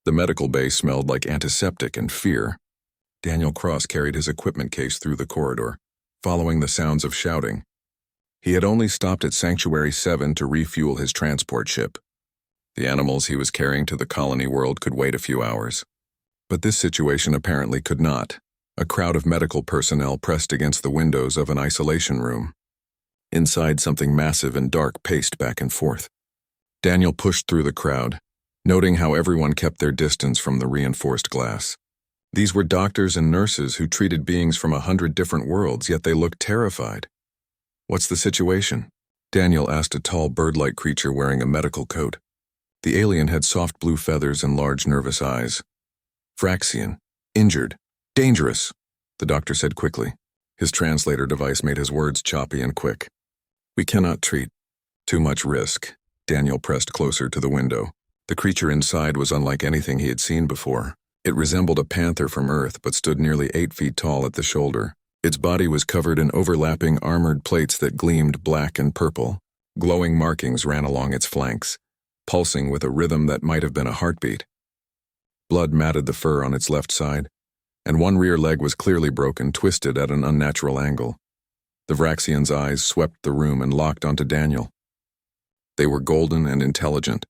The medical bay smelled like antiseptic and fear. Daniel Cross carried his equipment case through the corridor, following the sounds of shouting. He had only stopped at Sanctuary 7 to refuel his transport ship. The animals he was carrying to the colony world could wait a few hours. But this situation apparently could not. A crowd of medical personnel pressed against the windows of an isolation room. Inside, something massive and dark paced back and forth. Daniel pushed through the crowd, noting how everyone kept their distance from the reinforced glass. These were doctors and nurses who treated beings from 100 different worlds, yet they looked terrified. "What's the situation?" Daniel asked a tall bird-like creature wearing a medical coat. The alien had soft blue feathers and large nervous eyes. "Vraxian. Injured. Dangerous," the doctor said quickly. His translator device made his words choppy and quick. "We cannot treat. Too much risk." Daniel pressed closer to the window. The creature inside was unlike anything he had seen before. It resembled a panther from Earth, but stood nearly 8 feet tall at the shoulder. Its body was covered in overlapping armored plates that gleamed black and purple. Glowing markings ran along its flanks, pulsing with a rhythm that might have been a heartbeat. Blood matted the fur on its left side, and one rear leg was clearly broken, twisted at an unnatural angle. The Vraxian's eyes swept the room and locked onto Daniel. They were golden and intelligent.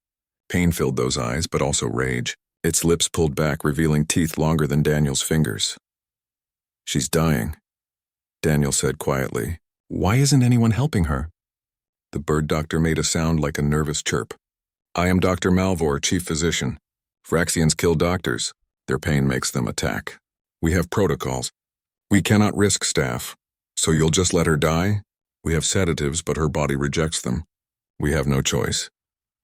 Pain filled those eyes, but also rage. Its lips pulled back, revealing teeth longer than Daniel's fingers. "She's dying," Daniel said quietly. "Why isn't anyone helping her?" The bird doctor made a sound like a nervous chirp. "I am Dr. Malvor, chief physician. Vraxians kill doctors. Their pain makes them attack. We have protocols. We cannot risk staff. So you'll just let her die? We have sedatives, but her body rejects them. We have no choice."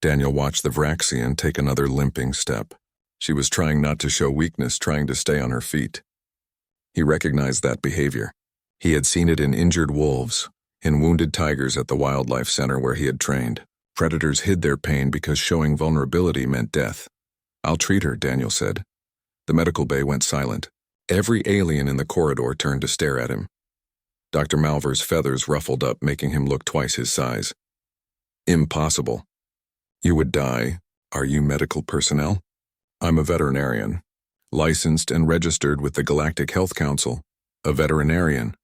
Daniel watched the Vraxian take another limping step. She was trying not to show weakness, trying to stay on her feet. He recognized that behavior. He had seen it in injured wolves, in wounded tigers at the wildlife center where he had trained. Predators hid their pain because showing vulnerability meant death. "I'll treat her," Daniel said. The medical bay went silent. Every alien in the corridor turned to stare at him. Dr. Malvor's feathers ruffled up, making him look twice his size. "Impossible. You would die. Are you medical personnel?" "I'm a veterinarian, licensed and registered with the Galactic Health Council." A veterinarian.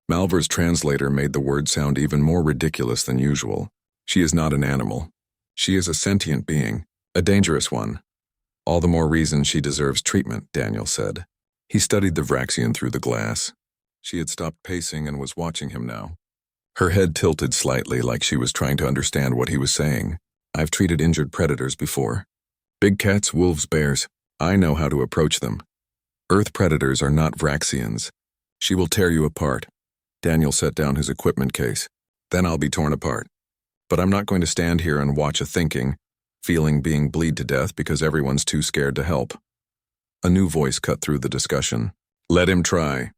Malvor's translator made the word sound even more ridiculous than usual. "She is not an animal. She is a sentient being, a dangerous one. All the more reason she deserves treatment," Daniel said. He studied the Vraxian through the glass. She had stopped pacing and was watching him now. Her head tilted slightly, like she was trying to understand what he was saying. "I've treated injured predators before. Big cats, wolves, bears. I know how to approach them. Earth predators are not Vraxians. She will tear you apart." Daniel set down his equipment case. "Then I'll be torn apart. But I'm not going to stand here and watch a feeling being bleed to death because everyone's too scared to help." A new voice cut through the discussion. "Let him try."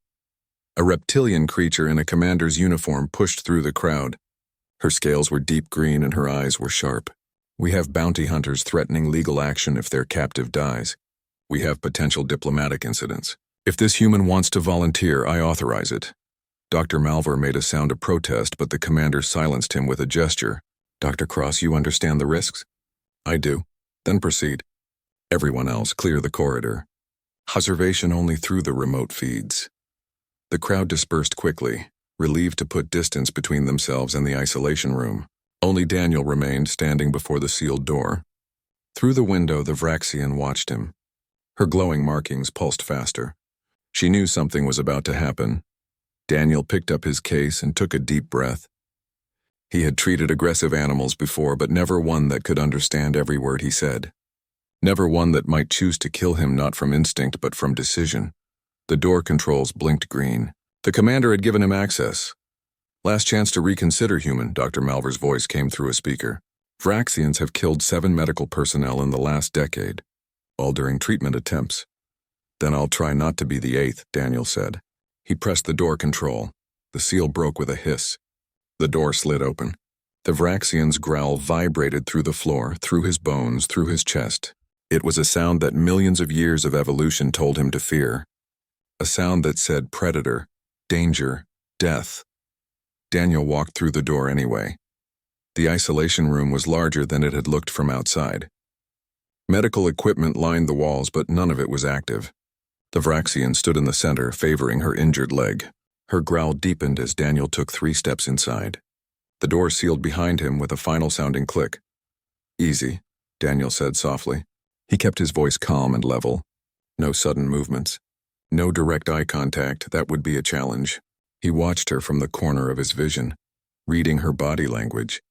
A reptilian creature in a commander's uniform pushed through the crowd. Her scales were deep green and her eyes were sharp. "We have bounty hunters threatening legal action if their captive dies. We have potential diplomatic incidents. If this human wants to volunteer, I authorize it." Dr. Malvor made a sound of protest, but the commander silenced him with a gesture. "Dr. Cross, you understand the risks?" "I do." "Then proceed." Everyone else, clear the corridor. Observation only through the remote feeds. The crowd dispersed quickly, relieved to put distance between themselves and the isolation room. Only Daniel remained standing before the sealed door. Through the window, the Vraxian watched him. Her glowing markings pulsed faster. She knew something was about to happen. Daniel picked up his case and took a deep breath. He had treated aggressive animals before, but never one that could understand every word he said. Never one that might choose to kill him not from instinct but from decision. The door controls blinked green. The commander had given him access. "Last chance to reconsider, human," Dr. Malvor's voice came through a speaker. "Vraxians have killed 7 medical personnel in the last decade, all during treatment attempts." "Then I'll try not to be the 8th, Daniel said. He pressed the door control. The seal broke with a hiss. The door slid open. The Vraxian's growl vibrated through the floor, through his bones, through his chest. It was a sound that millions of years of evolution told him to fear. A sound that said predator, danger, death. Daniel walked through the door anyway. The isolation room was larger than it had looked from outside. Medical equipment lined the walls, but none of it was active. The Vraxian stood in the center, favoring her injured leg. Her growl deepened as Daniel took 3 steps inside. The door sealed behind him with a final-sounding click. "Easy," Daniel said softly. He kept his voice calm and level. No sudden movements. No direct eye contact. That would be a challenge. He watched her from the corner of his vision, reading her body language.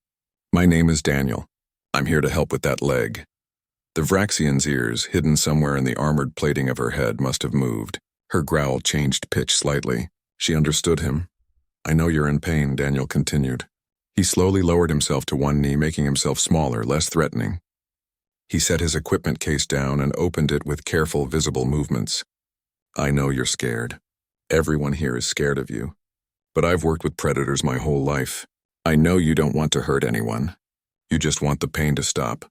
"My name is Daniel. I'm here to help with that leg." The Vraxian's ears, hidden somewhere in the armored plating of her head, must have moved. Her growl changed pitch slightly. She understood him. "I know you're in pain," Daniel continued. He slowly lowered himself to one knee, making himself smaller, less threatening. He set his equipment case down and opened it with careful, visible movements. "I know you're scared. Everyone here is scared of you. But I've worked with predators my whole life. I know you don't want to hurt anyone. You just want the pain to stop."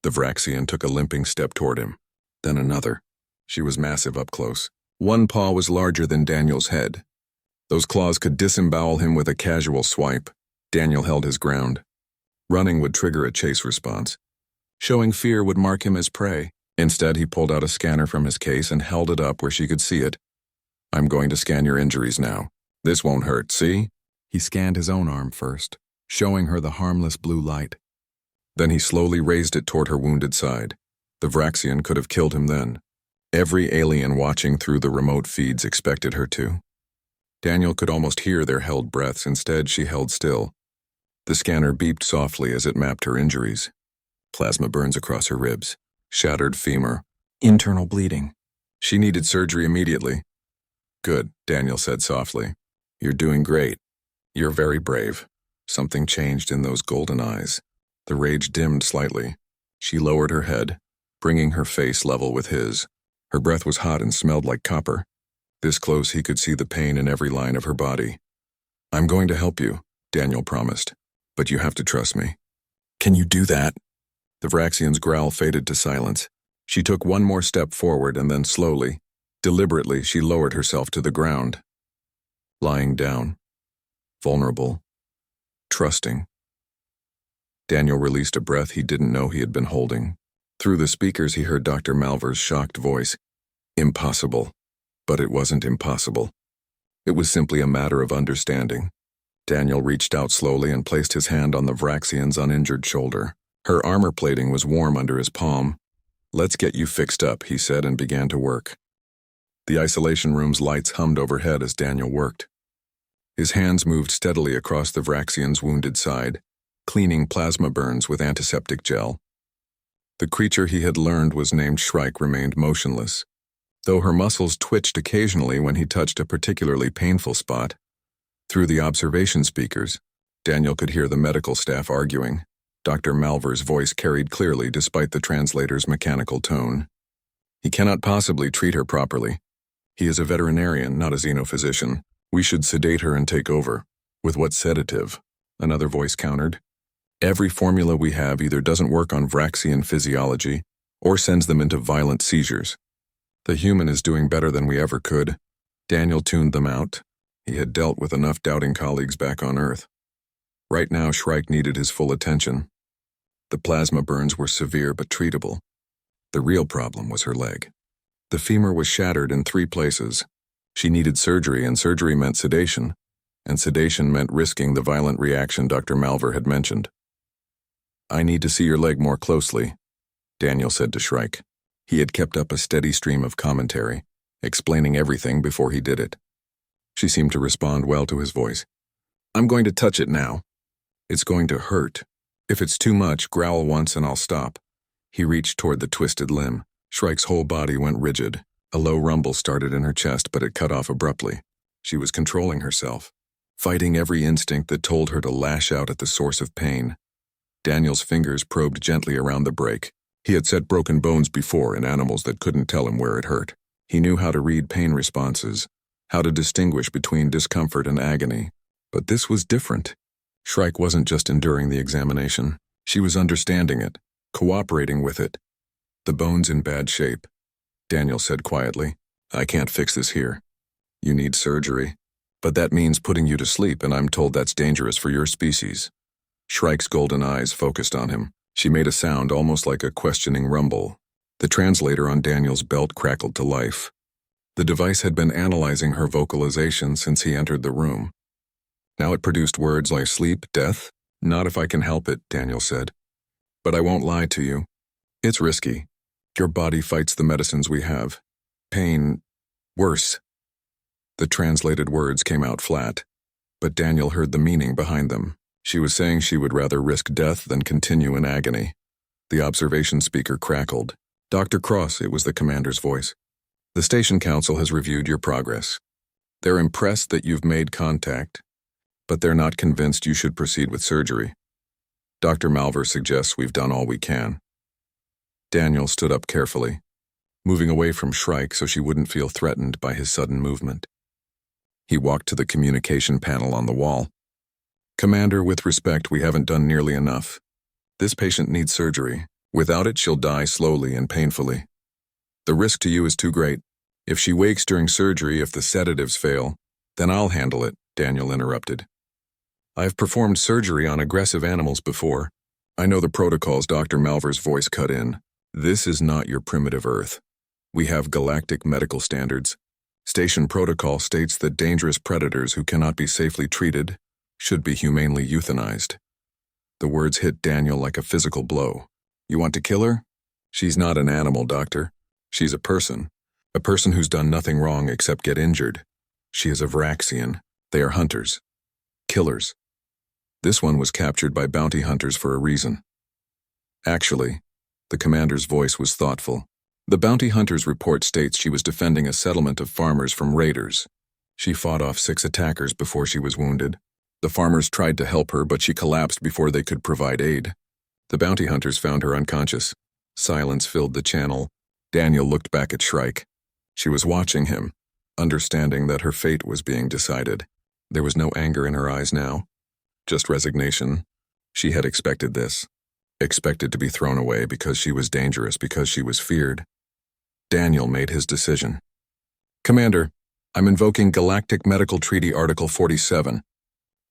The Vraxian took a limping step toward him, then another. She was massive up close. One paw was larger than Daniel's head. Those claws could disembowel him with a casual swipe. Daniel held his ground. Running would trigger a chase response. Showing fear would mark him as prey. Instead, he pulled out a scanner from his case and held it up where she could see it. "I'm going to scan your injuries now. This won't hurt, see?" He scanned his own arm first, showing her the harmless blue light. Then he slowly raised it toward her wounded side. The Vraxian could have killed him then. Every alien watching through the remote feeds expected her to. Daniel could almost hear their held breaths. Instead, she held still. The scanner beeped softly as it mapped her injuries. Plasma burns across her ribs, shattered femur, internal bleeding. She needed surgery immediately. "Good," Daniel said softly. "You're doing great. You're very brave." Something changed in those golden eyes. The rage dimmed slightly. She lowered her head, bringing her face level with his. Her breath was hot and smelled like copper. This close, he could see the pain in every line of her body. "I'm going to help you," Daniel promised. "But you have to trust me." "Can you do that?" The Vraxian's growl faded to silence. She took one more step forward and then slowly, deliberately, she lowered herself to the ground. Lying down. Vulnerable. Trusting. Daniel released a breath he didn't know he had been holding. Through the speakers, he heard Dr. Malver's shocked voice. Impossible. But it wasn't impossible. It was simply a matter of understanding. Daniel reached out slowly and placed his hand on the Vraxian's uninjured shoulder. Her armor plating was warm under his palm. "Let's get you fixed up," he said, and began to work. The isolation room's lights hummed overhead as Daniel worked. His hands moved steadily across the Vraxian's wounded side, cleaning plasma burns with antiseptic gel. The creature he had learned was named Shrike remained motionless, though her muscles twitched occasionally when he touched a particularly painful spot. Through the observation speakers, Daniel could hear the medical staff arguing. Dr. Malver's voice carried clearly despite the translator's mechanical tone. "He cannot possibly treat her properly. He is a veterinarian, not a xenophysician. We should sedate her and take over." "With what sedative?" another voice countered. "Every formula we have either doesn't work on Vraxian physiology or sends them into violent seizures. The human is doing better than we ever could." Daniel tuned them out. He had dealt with enough doubting colleagues back on Earth. Right now, Shrike needed his full attention. The plasma burns were severe but treatable. The real problem was her leg. The femur was shattered in 3 places. She needed surgery, and surgery meant sedation, and sedation meant risking the violent reaction Dr. Malver had mentioned. "I need to see your leg more closely," Daniel said to Shrike. He had kept up a steady stream of commentary, explaining everything before he did it. She seemed to respond well to his voice. "I'm going to touch it now. It's going to hurt. If it's too much, growl once and I'll stop." He reached toward the twisted limb. Shrike's whole body went rigid. A low rumble started in her chest, but it cut off abruptly. She was controlling herself, fighting every instinct that told her to lash out at the source of pain. Daniel's fingers probed gently around the break. He had set broken bones before in animals that couldn't tell him where it hurt. He knew how to read pain responses, how to distinguish between discomfort and agony. But this was different. Shrike wasn't just enduring the examination. She was understanding it, cooperating with it. "The bone's in bad shape," Daniel said quietly. "I can't fix this here. You need surgery. But that means putting you to sleep, and I'm told that's dangerous for your species." Shrike's golden eyes focused on him. She made a sound almost like a questioning rumble. The translator on Daniel's belt crackled to life. The device had been analyzing her vocalization since he entered the room. Now it produced words like sleep, death. Not if I can help it, Daniel said. But I won't lie to you. It's risky. Your body fights the medicines we have. Pain, worse. The translated words came out flat, but Daniel heard the meaning behind them. She was saying she would rather risk death than continue in agony. The observation speaker crackled. Dr. Cross, it was the commander's voice. The station council has reviewed your progress. They're impressed that you've made contact, but they're not convinced you should proceed with surgery. Dr. Malver suggests we've done all we can. Daniel stood up carefully, moving away from Shrike so she wouldn't feel threatened by his sudden movement. He walked to the communication panel on the wall. Commander, with respect, we haven't done nearly enough. This patient needs surgery. Without it, she'll die slowly and painfully. The risk to you is too great. If she wakes during surgery, if the sedatives fail, then I'll handle it, Daniel interrupted. I've performed surgery on aggressive animals before. I know the protocols. Dr. Malver's voice cut in. This is not your primitive Earth. We have galactic medical standards. Station protocol states that dangerous predators who cannot be safely treated should be humanely euthanized. The words hit Daniel like a physical blow. You want to kill her? She's not an animal, doctor. She's a person who's done nothing wrong except get injured. She is a Vraxian. They are hunters. Killers. This one was captured by bounty hunters for a reason. Actually, the commander's voice was thoughtful. The bounty hunter's report states she was defending a settlement of farmers from raiders. She fought off 6 attackers before she was wounded. The farmers tried to help her, but she collapsed before they could provide aid. The bounty hunters found her unconscious. Silence filled the channel. Daniel looked back at Shrike. She was watching him, understanding that her fate was being decided. There was no anger in her eyes now, just resignation. She had expected this. Expected to be thrown away because she was dangerous, because she was feared. Daniel made his decision. Commander, I'm invoking Galactic Medical Treaty Article 47.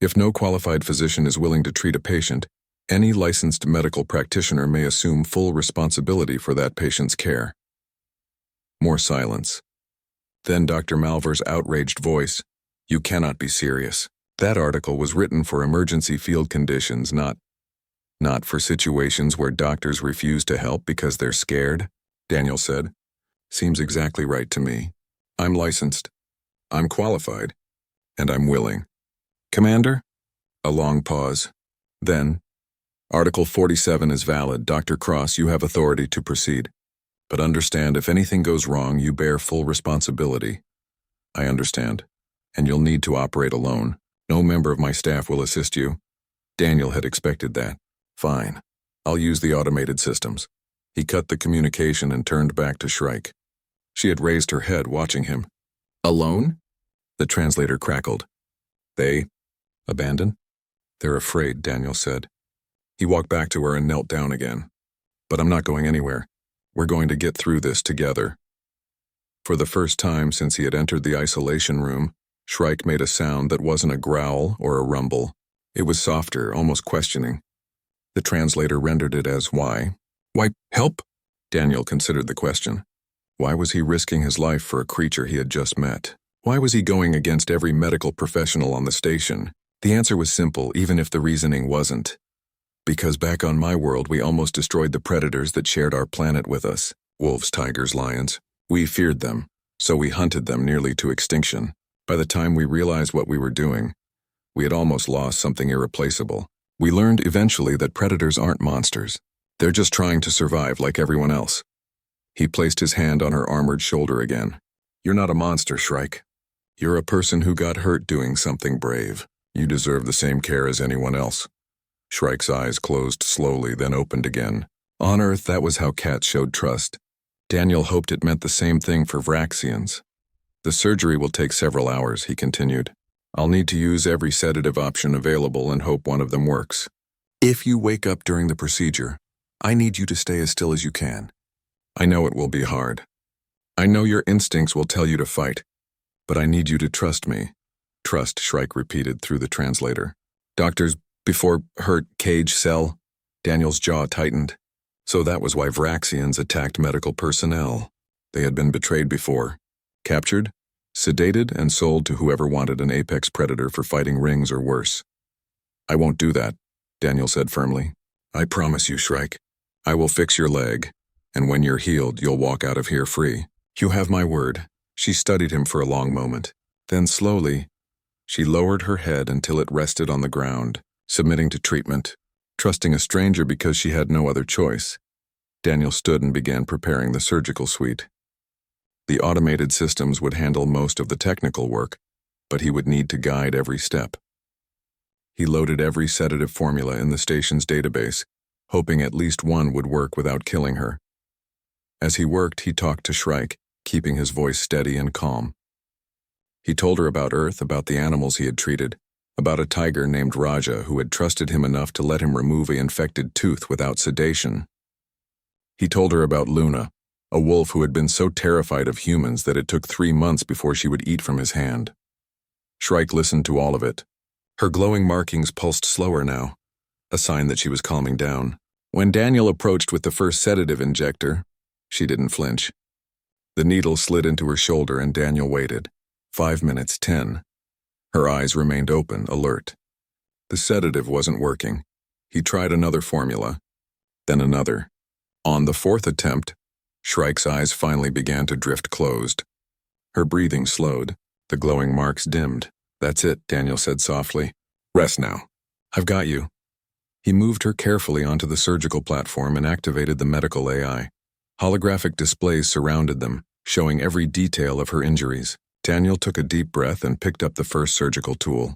If no qualified physician is willing to treat a patient, any licensed medical practitioner may assume full responsibility for that patient's care. More silence. Then Dr. Malver's outraged voice. You cannot be serious. That article was written for emergency field conditions, not for situations where doctors refuse to help because they're scared, Daniel said. Seems exactly right to me. I'm licensed. I'm qualified. And I'm willing. Commander? A long pause. Then, Article 47 is valid. Dr. Cross, you have authority to proceed. But understand, if anything goes wrong, you bear full responsibility. I understand. And you'll need to operate alone. No member of my staff will assist you. Daniel had expected that. Fine. I'll use the automated systems. He cut the communication and turned back to Shrike. She had raised her head, watching him. Alone? The translator crackled. They abandon? They're afraid, Daniel said. He walked back to her and knelt down again. But I'm not going anywhere. We're going to get through this together. For the first time since he had entered the isolation room, Shrike made a sound that wasn't a growl or a rumble. It was softer, almost questioning. The translator rendered it as why. Why, help? Daniel considered the question. Why was he risking his life for a creature he had just met? Why was he going against every medical professional on the station? The answer was simple, even if the reasoning wasn't. Because back on my world, we almost destroyed the predators that shared our planet with us. Wolves, tigers, lions. We feared them, so we hunted them nearly to extinction. By the time we realized what we were doing, we had almost lost something irreplaceable. We learned eventually that predators aren't monsters. They're just trying to survive like everyone else. He placed his hand on her armored shoulder again. You're not a monster, Shrike. You're a person who got hurt doing something brave. You deserve the same care as anyone else. Shrike's eyes closed slowly, then opened again. On Earth, that was how cats showed trust. Daniel hoped it meant the same thing for Vraxians. The surgery will take several hours, he continued. I'll need to use every sedative option available and hope one of them works. If you wake up during the procedure, I need you to stay as still as you can. I know it will be hard. I know your instincts will tell you to fight, but I need you to trust me. Trust, Shrike repeated through the translator. Doctors, before hurt, cage, cell. Daniel's jaw tightened. So that was why Vraxians attacked medical personnel. They had been betrayed before. Captured, sedated, and sold to whoever wanted an apex predator for fighting rings or worse. I won't do that, Daniel said firmly. I promise you, Shrike. I will fix your leg, and when you're healed, you'll walk out of here free. You have my word. She studied him for a long moment. Then slowly, she lowered her head until it rested on the ground, submitting to treatment, trusting a stranger because she had no other choice. Daniel stood and began preparing the surgical suite. The automated systems would handle most of the technical work, but he would need to guide every step. He loaded every sedative formula in the station's database, hoping at least one would work without killing her. As he worked, he talked to Shrike, keeping his voice steady and calm. He told her about Earth, about the animals he had treated, about a tiger named Raja who had trusted him enough to let him remove an infected tooth without sedation. He told her about Luna, a wolf who had been so terrified of humans that it took 3 months before she would eat from his hand. Shrike listened to all of it. Her glowing markings pulsed slower now, a sign that she was calming down. When Daniel approached with the first sedative injector, she didn't flinch. The needle slid into her shoulder and Daniel waited. 5 minutes, 10. Her eyes remained open, alert. The sedative wasn't working. He tried another formula, then another. On the 4th attempt, Shrike's eyes finally began to drift closed. Her breathing slowed. The glowing marks dimmed. That's it, Daniel said softly. Rest now. I've got you. He moved her carefully onto the surgical platform and activated the medical AI. Holographic displays surrounded them, showing every detail of her injuries. Daniel took a deep breath and picked up the first surgical tool.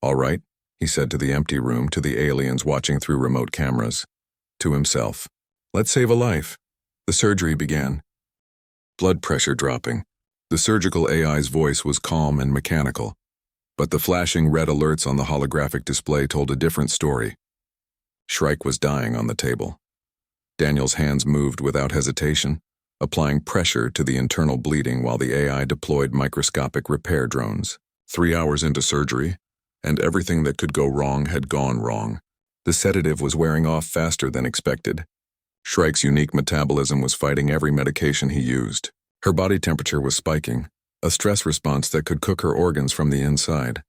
All right, he said to the empty room, to the aliens watching through remote cameras. To himself. Let's save a life. The surgery began. Blood pressure dropping. The surgical AI's voice was calm and mechanical. But the flashing red alerts on the holographic display told a different story. Shrike was dying on the table. Daniel's hands moved without hesitation, applying pressure to the internal bleeding while the AI deployed microscopic repair drones. 3 hours into surgery, and everything that could go wrong had gone wrong. The sedative was wearing off faster than expected. Shrike's unique metabolism was fighting every medication he used. Her body temperature was spiking, a stress response that could cook her organs from the inside.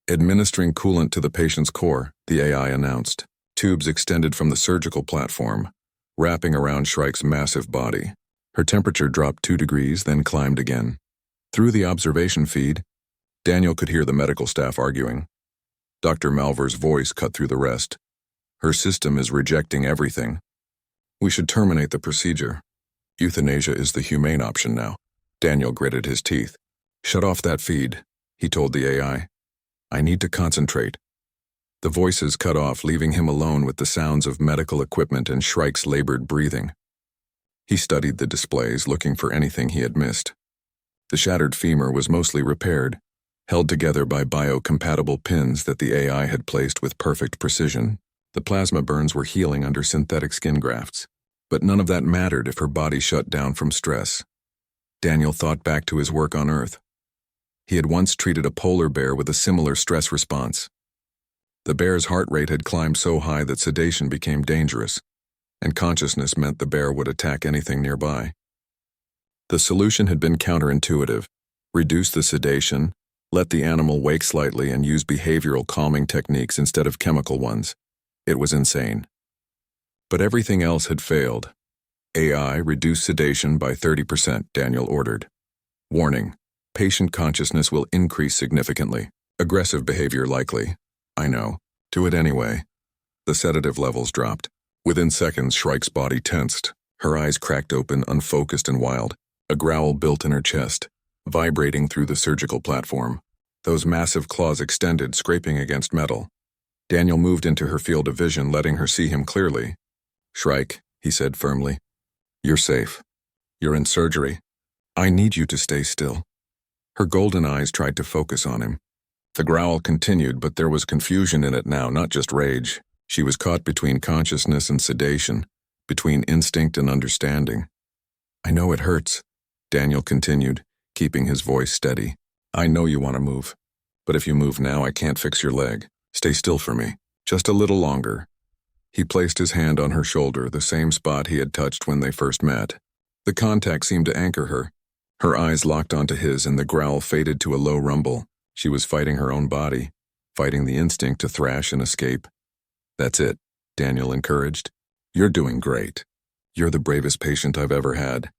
Administering coolant to the patient's core, the AI announced. Tubes extended from the surgical platform, wrapping around Shrike's massive body. Her temperature dropped 2 degrees, then climbed again. Through the observation feed, Daniel could hear the medical staff arguing. Dr. Malver's voice cut through the rest. Her system is rejecting everything. We should terminate the procedure. Euthanasia is the humane option now. Daniel gritted his teeth. Shut off that feed, he told the AI. I need to concentrate. The voices cut off, leaving him alone with the sounds of medical equipment and Shrike's labored breathing. He studied the displays, looking for anything he had missed. The shattered femur was mostly repaired, held together by biocompatible pins that the AI had placed with perfect precision. The plasma burns were healing under synthetic skin grafts, but none of that mattered if her body shut down from stress. Daniel thought back to his work on Earth. He had once treated a polar bear with a similar stress response. The bear's heart rate had climbed so high that sedation became dangerous, and consciousness meant the bear would attack anything nearby. The solution had been counterintuitive. Reduce the sedation, let the animal wake slightly, and use behavioral calming techniques instead of chemical ones. It was insane. But everything else had failed. AI, reduce sedation by 30%, Daniel ordered. Warning, patient consciousness will increase significantly. Aggressive behavior likely. I know. Do it anyway. The sedative levels dropped. Within seconds, Shrike's body tensed. Her eyes cracked open, unfocused and wild. A growl built in her chest, vibrating through the surgical platform. Those massive claws extended, scraping against metal. Daniel moved into her field of vision, letting her see him clearly. Shrike, he said firmly. You're safe. You're in surgery. I need you to stay still. Her golden eyes tried to focus on him. The growl continued, but there was confusion in it now, not just rage. She was caught between consciousness and sedation, between instinct and understanding. I know it hurts, Daniel continued, keeping his voice steady. I know you want to move, but if you move now, I can't fix your leg. Stay still for me, just a little longer. He placed his hand on her shoulder, the same spot he had touched when they first met. The contact seemed to anchor her. Her eyes locked onto his and the growl faded to a low rumble. She was fighting her own body, fighting the instinct to thrash and escape. "That's it," Daniel encouraged. "You're doing great. You're the bravest patient I've ever had."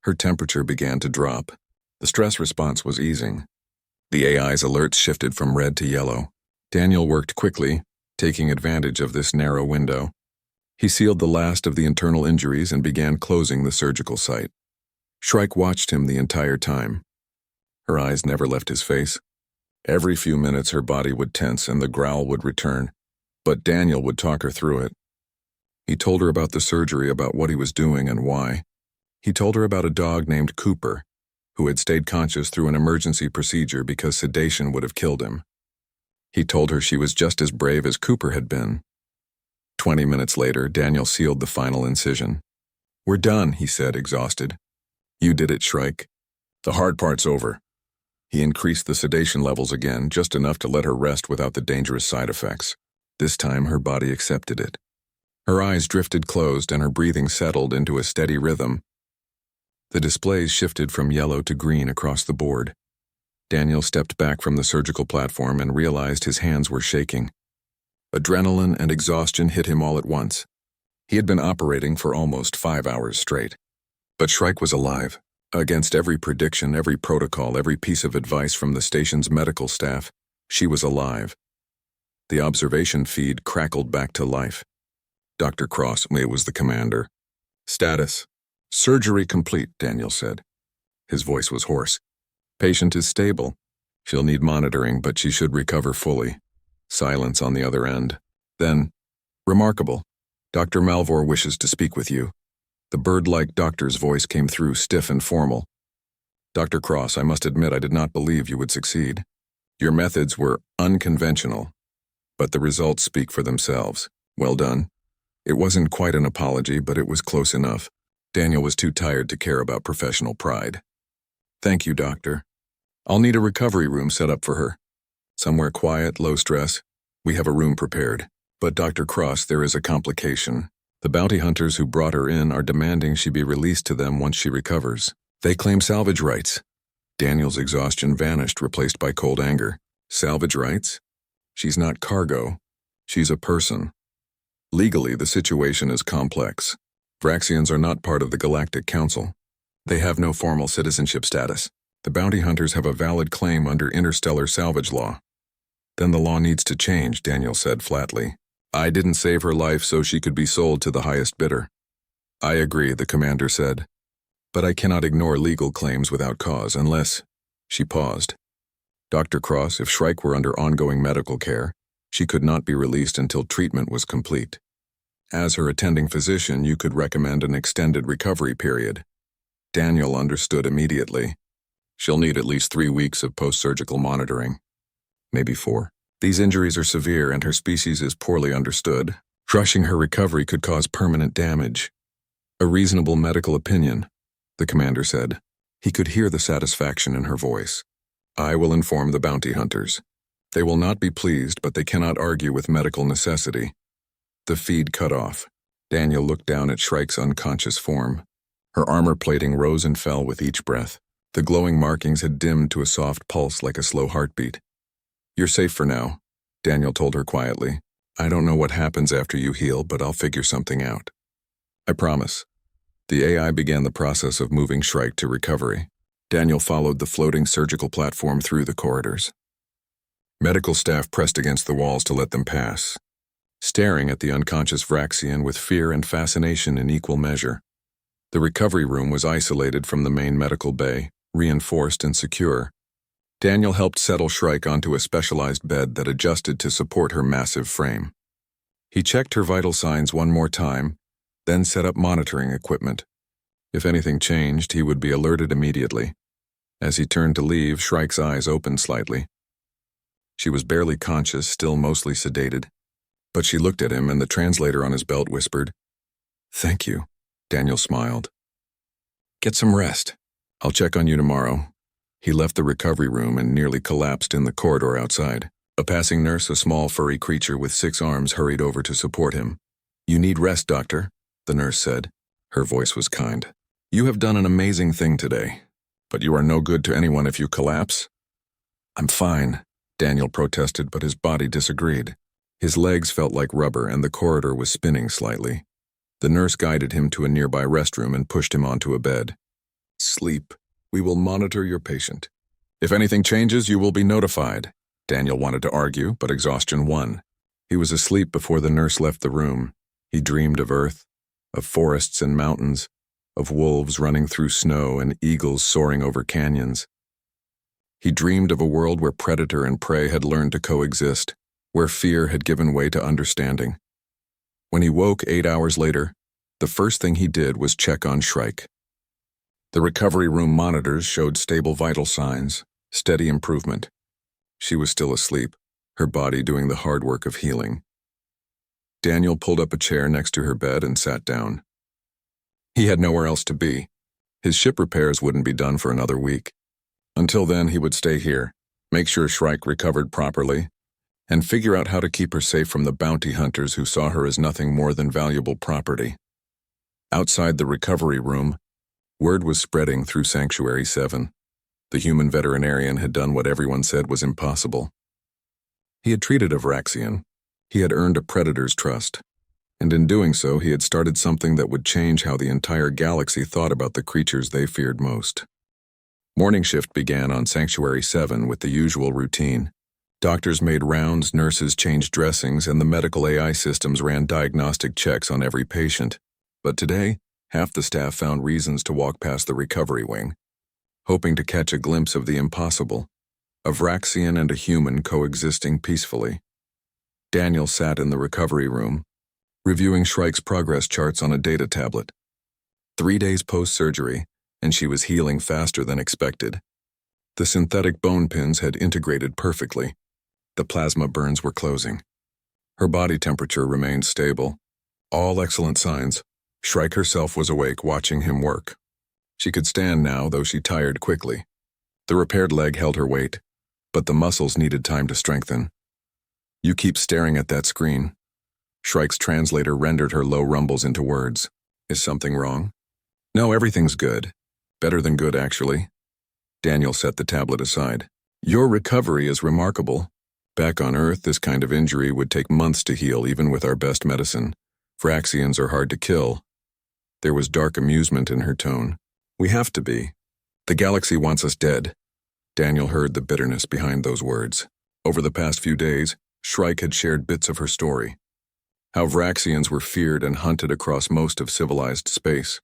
Her temperature began to drop. The stress response was easing. The AI's alerts shifted from red to yellow. Daniel worked quickly, taking advantage of this narrow window. He sealed the last of the internal injuries and began closing the surgical site. Shrike watched him the entire time. Her eyes never left his face. Every few minutes her body would tense and the growl would return, but Daniel would talk her through it. He told her about the surgery, about what he was doing and why. He told her about a dog named Cooper, who had stayed conscious through an emergency procedure because sedation would have killed him. He told her she was just as brave as Cooper had been. 20 minutes later, Daniel sealed the final incision. "We're done," he said, exhausted. "You did it, Shrike. The hard part's over." He increased the sedation levels again, just enough to let her rest without the dangerous side effects. This time, her body accepted it. Her eyes drifted closed and her breathing settled into a steady rhythm. The displays shifted from yellow to green across the board. Daniel stepped back from the surgical platform and realized his hands were shaking. Adrenaline and exhaustion hit him all at once. He had been operating for almost 5 hours straight. But Shrike was alive. Against every prediction, every protocol, every piece of advice from the station's medical staff, she was alive. The observation feed crackled back to life. Dr. Cross, it was the commander. "Status. Surgery complete," Daniel said. His voice was hoarse. "Patient is stable. She'll need monitoring, but she should recover fully." Silence on the other end. Then, "Remarkable. Dr. Malvor wishes to speak with you." The bird-like doctor's voice came through, stiff and formal. "Dr. Cross, I must admit I did not believe you would succeed. Your methods were unconventional, but the results speak for themselves. Well done." It wasn't quite an apology, but it was close enough. Daniel was too tired to care about professional pride. "Thank you, doctor. I'll need a recovery room set up for her. Somewhere quiet, low stress. We have a room prepared. But Dr. Cross, there is a complication. The bounty hunters who brought her in are demanding she be released to them once she recovers. They claim salvage rights." Daniel's exhaustion vanished, replaced by cold anger. "Salvage rights? She's not cargo. She's a person. Legally, the situation is complex. Vraxians are not part of the Galactic Council. They have no formal citizenship status. The bounty hunters have a valid claim under interstellar salvage law." "Then the law needs to change," Daniel said flatly. "I didn't save her life so she could be sold to the highest bidder." "I agree," the commander said. "But I cannot ignore legal claims without cause unless—" She paused. "Dr. Cross, if Shrike were under ongoing medical care, she could not be released until treatment was complete. As her attending physician, you could recommend an extended recovery period." Daniel understood immediately. "She'll need at least 3 weeks of post-surgical monitoring. Maybe 4. These injuries are severe and her species is poorly understood. Rushing her recovery could cause permanent damage." "A reasonable medical opinion," the commander said. He could hear the satisfaction in her voice. "I will inform the bounty hunters. They will not be pleased, but they cannot argue with medical necessity." The feed cut off. Daniel looked down at Shrike's unconscious form. Her armor plating rose and fell with each breath. The glowing markings had dimmed to a soft pulse like a slow heartbeat. "You're safe for now," Daniel told her quietly. "I don't know what happens after you heal, but I'll figure something out. I promise." The AI began the process of moving Shrike to recovery. Daniel followed the floating surgical platform through the corridors. Medical staff pressed against the walls to let them pass, staring at the unconscious Vraxian with fear and fascination in equal measure. The recovery room was isolated from the main medical bay, reinforced and secure. Daniel helped settle Shrike onto a specialized bed that adjusted to support her massive frame. He checked her vital signs one more time, then set up monitoring equipment. If anything changed, he would be alerted immediately. As he turned to leave, Shrike's eyes opened slightly. She was barely conscious, still mostly sedated. But she looked at him, and the translator on his belt whispered, "Thank you." Daniel smiled. "Get some rest. I'll check on you tomorrow." He left the recovery room and nearly collapsed in the corridor outside. A passing nurse, a small furry creature with 6 arms, hurried over to support him. You need rest, doctor, the nurse said. Her voice was kind. You have done an amazing thing today, but you are no good to anyone if you collapse. I'm fine, Daniel protested, but his body disagreed. His legs felt like rubber and the corridor was spinning slightly. The nurse guided him to a nearby restroom and pushed him onto a bed. Sleep. We will monitor your patient. If anything changes, you will be notified. Daniel wanted to argue, but exhaustion won. He was asleep before the nurse left the room. He dreamed of Earth, of forests and mountains, of wolves running through snow and eagles soaring over canyons. He dreamed of a world where predator and prey had learned to coexist, where fear had given way to understanding. When he woke 8 hours later, the first thing he did was check on Shrike. The recovery room monitors showed stable vital signs, steady improvement. She was still asleep, her body doing the hard work of healing. Daniel pulled up a chair next to her bed and sat down. He had nowhere else to be. His ship repairs wouldn't be done for another week. Until then, he would stay here, make sure Shrike recovered properly, and figure out how to keep her safe from the bounty hunters who saw her as nothing more than valuable property. Outside the recovery room, word was spreading through Sanctuary 7. The human veterinarian had done what everyone said was impossible. He had treated a Vraxian. He had earned a predator's trust. And in doing so, he had started something that would change how the entire galaxy thought about the creatures they feared most. Morning shift began on Sanctuary 7 with the usual routine. Doctors made rounds, nurses changed dressings, and the medical AI systems ran diagnostic checks on every patient. But today, half the staff found reasons to walk past the recovery wing, hoping to catch a glimpse of the impossible, a Vraxian and a human coexisting peacefully. Daniel sat in the recovery room, reviewing Shrike's progress charts on a data tablet. 3 days post-surgery, and she was healing faster than expected. The synthetic bone pins had integrated perfectly. The plasma burns were closing. Her body temperature remained stable. All excellent signs. Shrike herself was awake watching him work. She could stand now, though she tired quickly. The repaired leg held her weight, but the muscles needed time to strengthen. You keep staring at that screen. Shrike's translator rendered her low rumbles into words. Is something wrong? No, everything's good. Better than good, actually. Daniel set the tablet aside. Your recovery is remarkable. Back on Earth, this kind of injury would take months to heal, even with our best medicine. Vraxians are hard to kill. There was dark amusement in her tone. We have to be. The galaxy wants us dead. Daniel heard the bitterness behind those words. Over the past few days, Shrike had shared bits of her story. How Vraxians were feared and hunted across most of civilized space.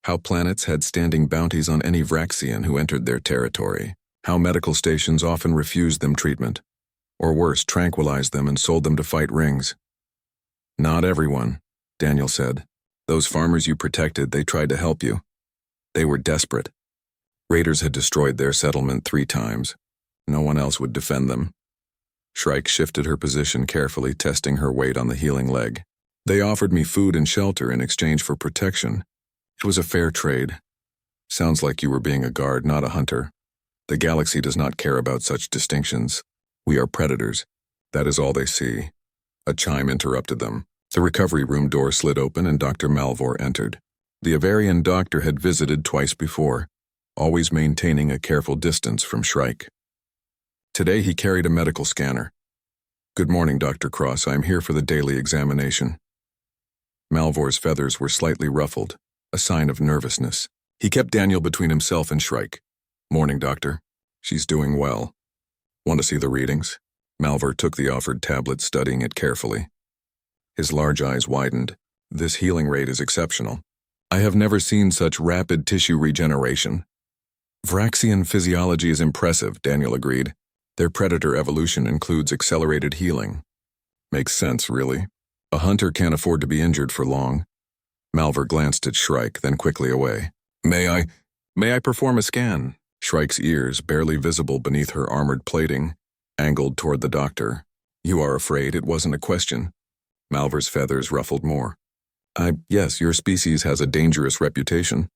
How planets had standing bounties on any Vraxian who entered their territory. How medical stations often refused them treatment. Or worse, tranquilized them and sold them to fight rings. Not everyone, Daniel said. Those farmers you protected, they tried to help you. They were desperate. Raiders had destroyed their settlement 3 times. No one else would defend them. Shrike shifted her position carefully, testing her weight on the healing leg. They offered me food and shelter in exchange for protection. It was a fair trade. Sounds like you were being a guard, not a hunter. The galaxy does not care about such distinctions. We are predators. That is all they see. A chime interrupted them. The recovery room door slid open and Dr. Malvor entered. The Avarian doctor had visited twice before, always maintaining a careful distance from Shrike. Today he carried a medical scanner. Good morning, Dr. Cross. I am here for the daily examination. Malvor's feathers were slightly ruffled, a sign of nervousness. He kept Daniel between himself and Shrike. Morning, doctor. She's doing well. Want to see the readings? Malvor took the offered tablet, studying it carefully. His large eyes widened. This healing rate is exceptional. I have never seen such rapid tissue regeneration. Vraxian physiology is impressive, Daniel agreed. Their predator evolution includes accelerated healing. Makes sense, really. A hunter can't afford to be injured for long. Malvor glanced at Shrike, then quickly away. May I perform a scan? Shrike's ears, barely visible beneath her armored plating, angled toward the doctor. You are afraid? It wasn't a question. Malvor's feathers ruffled more. Yes, your species has a dangerous reputation.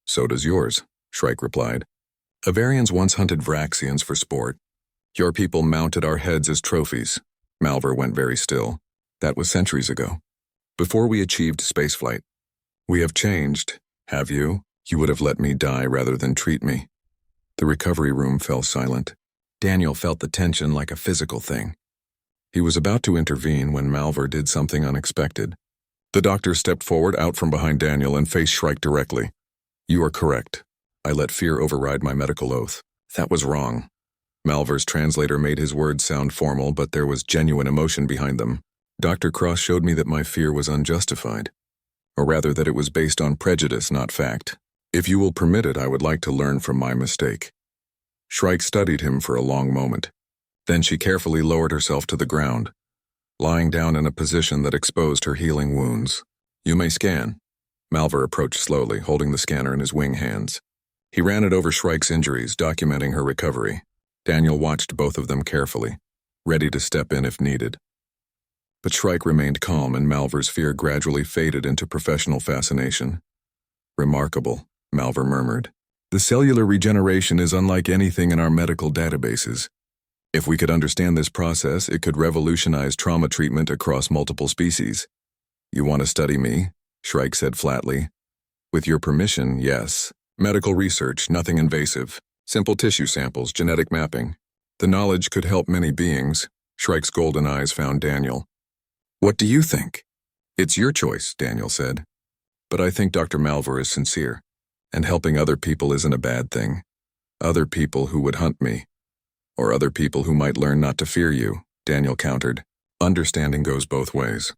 So does yours, Shrike replied. Avarians once hunted Vraxians for sport. Your people mounted our heads as trophies. Malvor went very still. That was centuries ago. before we achieved spaceflight. We have changed, have you? You would have let me die rather than treat me. The recovery room fell silent. Daniel felt the tension like a physical thing. He was about to intervene when Malvar did something unexpected. The doctor stepped forward out from behind Daniel and faced Shrike directly. You are correct. I let fear override my medical oath. That was wrong. Malvar's translator made his words sound formal, but there was genuine emotion behind them. Dr. Cross showed me that my fear was unjustified. Or rather that it was based on prejudice, not fact. If you will permit it, I would like to learn from my mistake. Shrike studied him for a long moment. Then she carefully lowered herself to the ground, lying down in a position that exposed her healing wounds. You may scan. Malvar approached slowly, holding the scanner in his wing hands. He ran it over Shrike's injuries, documenting her recovery. Daniel watched both of them carefully, ready to step in if needed. But Shrike remained calm, and Malvar's fear gradually faded into professional fascination. Remarkable, Malvar murmured. The cellular regeneration is unlike anything in our medical databases. If we could understand this process, it could revolutionize trauma treatment across multiple species. You want to study me? Shrike said flatly. With your permission, yes. Medical research, nothing invasive. Simple tissue samples, genetic mapping. The knowledge could help many beings. Shrike's golden eyes found Daniel. What do you think? It's your choice, Daniel said. But I think Dr. Malvar is sincere, and helping other people isn't a bad thing. Other people who would hunt me. Or other people who might learn not to fear you, Daniel countered. Understanding goes both ways.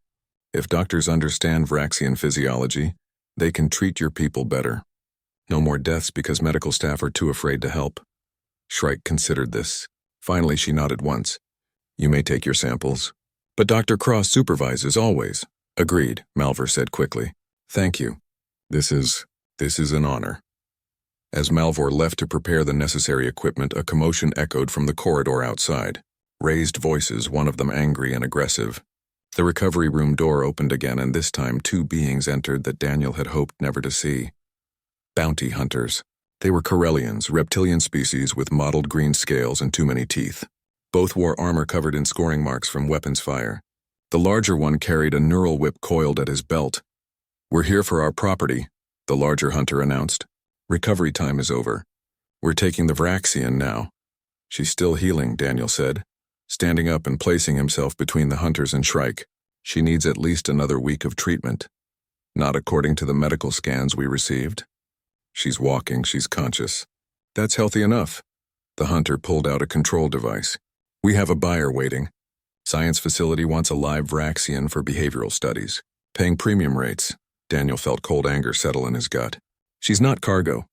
If doctors understand Vraxian physiology, they can treat your people better. No more deaths because medical staff are too afraid to help. Shrike considered this. Finally, she nodded once. You may take your samples. But Dr. Cross supervises always. Agreed, Malvar said quickly. Thank you. This is an honor. As Malvar left to prepare the necessary equipment, a commotion echoed from the corridor outside. Raised voices, one of them angry and aggressive. The recovery room door opened again, and this time 2 beings entered that Daniel had hoped never to see. Bounty hunters. They were Corellians, reptilian species with mottled green scales and too many teeth. Both wore armor covered in scoring marks from weapons fire. The larger one carried a neural whip coiled at his belt. We're here for our property, the larger hunter announced. Recovery time is over. We're taking the Vraxian now. She's still healing, Daniel said, standing up and placing himself between the hunters and Shrike. She needs at least another week of treatment. Not according to the medical scans we received. She's walking, she's conscious. That's healthy enough. The hunter pulled out a control device. We have a buyer waiting. Science facility wants a live Vraxian for behavioral studies. Paying premium rates. Daniel felt cold anger settle in his gut. She's not cargo.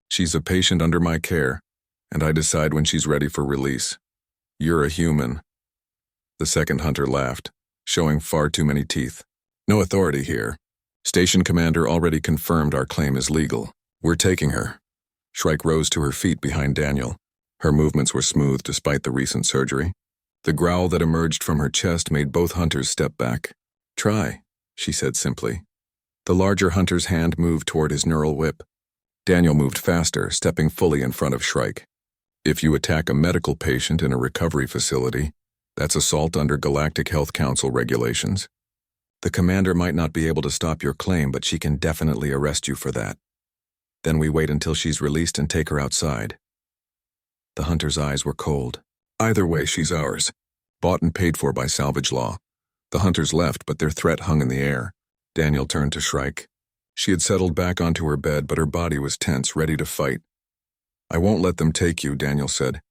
She's a patient under my care, and I decide when she's ready for release. You're a human. The second hunter laughed, showing far too many teeth. No authority here. Station commander already confirmed our claim is legal. We're taking her. Shrike rose to her feet behind Daniel. Her movements were smooth despite the recent surgery. The growl that emerged from her chest made both hunters step back. Try, she said simply. The larger hunter's hand moved toward his neural whip. Daniel moved faster, stepping fully in front of Shrike. If you attack a medical patient in a recovery facility, that's assault under Galactic Health Council regulations. The commander might not be able to stop your claim, but she can definitely arrest you for that. Then we wait until she's released and take her outside. The hunter's eyes were cold. Either way, she's ours. Bought and paid for by salvage law. The hunters left, but their threat hung in the air. Daniel turned to Shrike. She had settled back onto her bed, but her body was tense, ready to fight. I won't let them take you, Daniel said.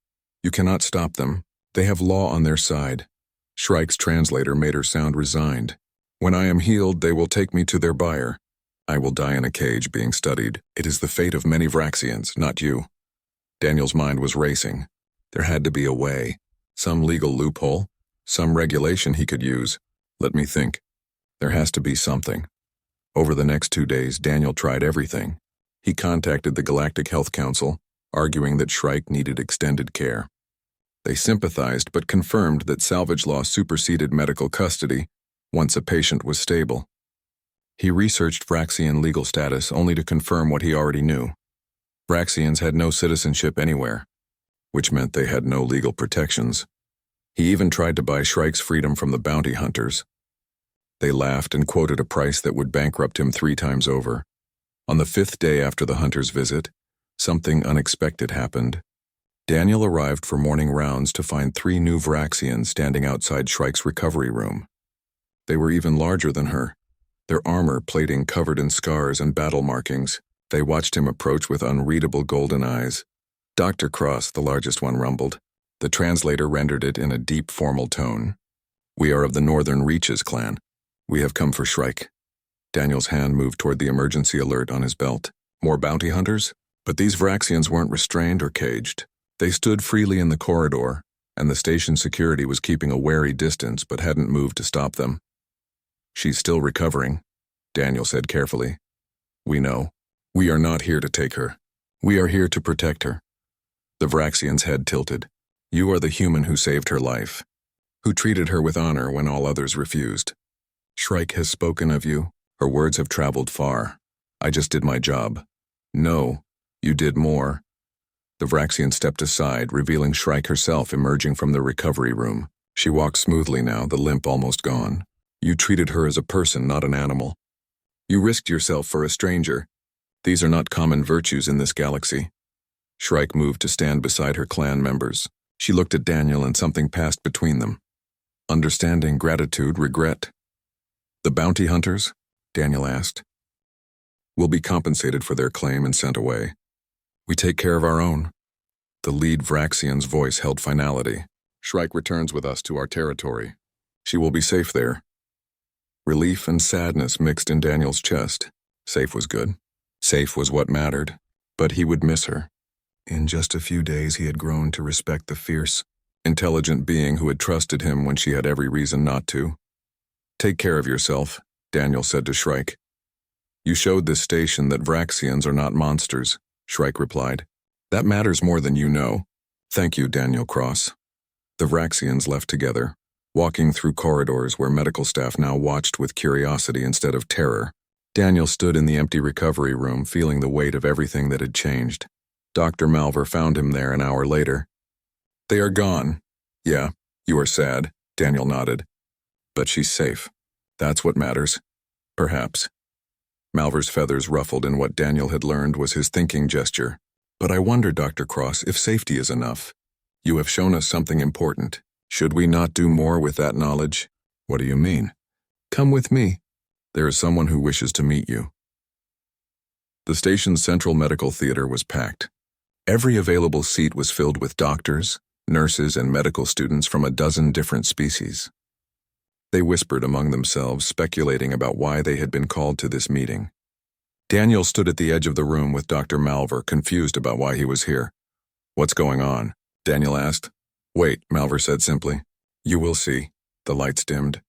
You cannot stop them. They have law on their side. Shrike's translator made her sound resigned. When I am healed, they will take me to their buyer. I will die in a cage being studied. It is the fate of many Vraxians, not you. Daniel's mind was racing. There had to be a way. Some legal loophole. Some regulation he could use. Let me think. There has to be something. Over the next 2 days, Daniel tried everything. He contacted the Galactic Health Council, arguing that Shrike needed extended care. They sympathized but confirmed that salvage law superseded medical custody once a patient was stable. He researched Vraxian legal status only to confirm what he already knew. Vraxians had no citizenship anywhere, which meant they had no legal protections. He even tried to buy Shrike's freedom from the bounty hunters. They laughed and quoted a price that would bankrupt him 3 times over. On the 5th day after the hunter's visit, something unexpected happened. Daniel arrived for morning rounds to find 3 new Vraxians standing outside Shrike's recovery room. They were even larger than her, their armor plating covered in scars and battle markings. They watched him approach with unreadable golden eyes. Dr. Cross, the largest one, rumbled. The translator rendered it in a deep, formal tone. "We are of the Northern Reaches clan. We have come for Shrike." Daniel's hand moved toward the emergency alert on his belt. More bounty hunters? But these Vraxians weren't restrained or caged. They stood freely in the corridor, and the station security was keeping a wary distance but hadn't moved to stop them. "She's still recovering," Daniel said carefully. "We know. We are not here to take her. We are here to protect her." The Vraxian's head tilted. "You are the human who saved her life, who treated her with honor when all others refused. Shrike has spoken of you. Her words have traveled far. I just did my job." "No, you did more." The Vraxian stepped aside, revealing Shrike herself emerging from the recovery room. She walked smoothly now, the limp almost gone. "You treated her as a person, not an animal. You risked yourself for a stranger. These are not common virtues in this galaxy." Shrike moved to stand beside her clan members. She looked at Daniel and something passed between them. Understanding, gratitude, regret. "The bounty hunters?" Daniel asked. "Will be compensated for their claim and sent away. We take care of our own." The lead Vraxian's voice held finality. "Shrike returns with us to our territory. She will be safe there." Relief and sadness mixed in Daniel's chest. Safe was good. Safe was what mattered. But he would miss her. In just a few days he had grown to respect the fierce, intelligent being who had trusted him when she had every reason not to. "Take care of yourself," Daniel said to Shrike. "You showed this station that Vraxians are not monsters," Shrike replied. "That matters more than you know. Thank you, Daniel Cross." The Vraxians left together, walking through corridors where medical staff now watched with curiosity instead of terror. Daniel stood in the empty recovery room, feeling the weight of everything that had changed. Dr. Malver found him there an hour later. "They are gone." "Yeah, you are sad," Daniel nodded. "But she's safe. That's what matters. Perhaps." Malver's feathers ruffled, and what Daniel had learned was his thinking gesture. "But I wonder, Dr. Cross, if safety is enough. You have shown us something important. Should we not do more with that knowledge?" "What do you mean?" "Come with me. There is someone who wishes to meet you." The station's central medical theater was packed. Every available seat was filled with doctors, nurses, and medical students from a dozen different species. They whispered among themselves, speculating about why they had been called to this meeting. Daniel stood at the edge of the room with Dr. Malver, confused about why he was here. "What's going on?" Daniel asked. "Wait," Malver said simply. "You will see." The lights dimmed.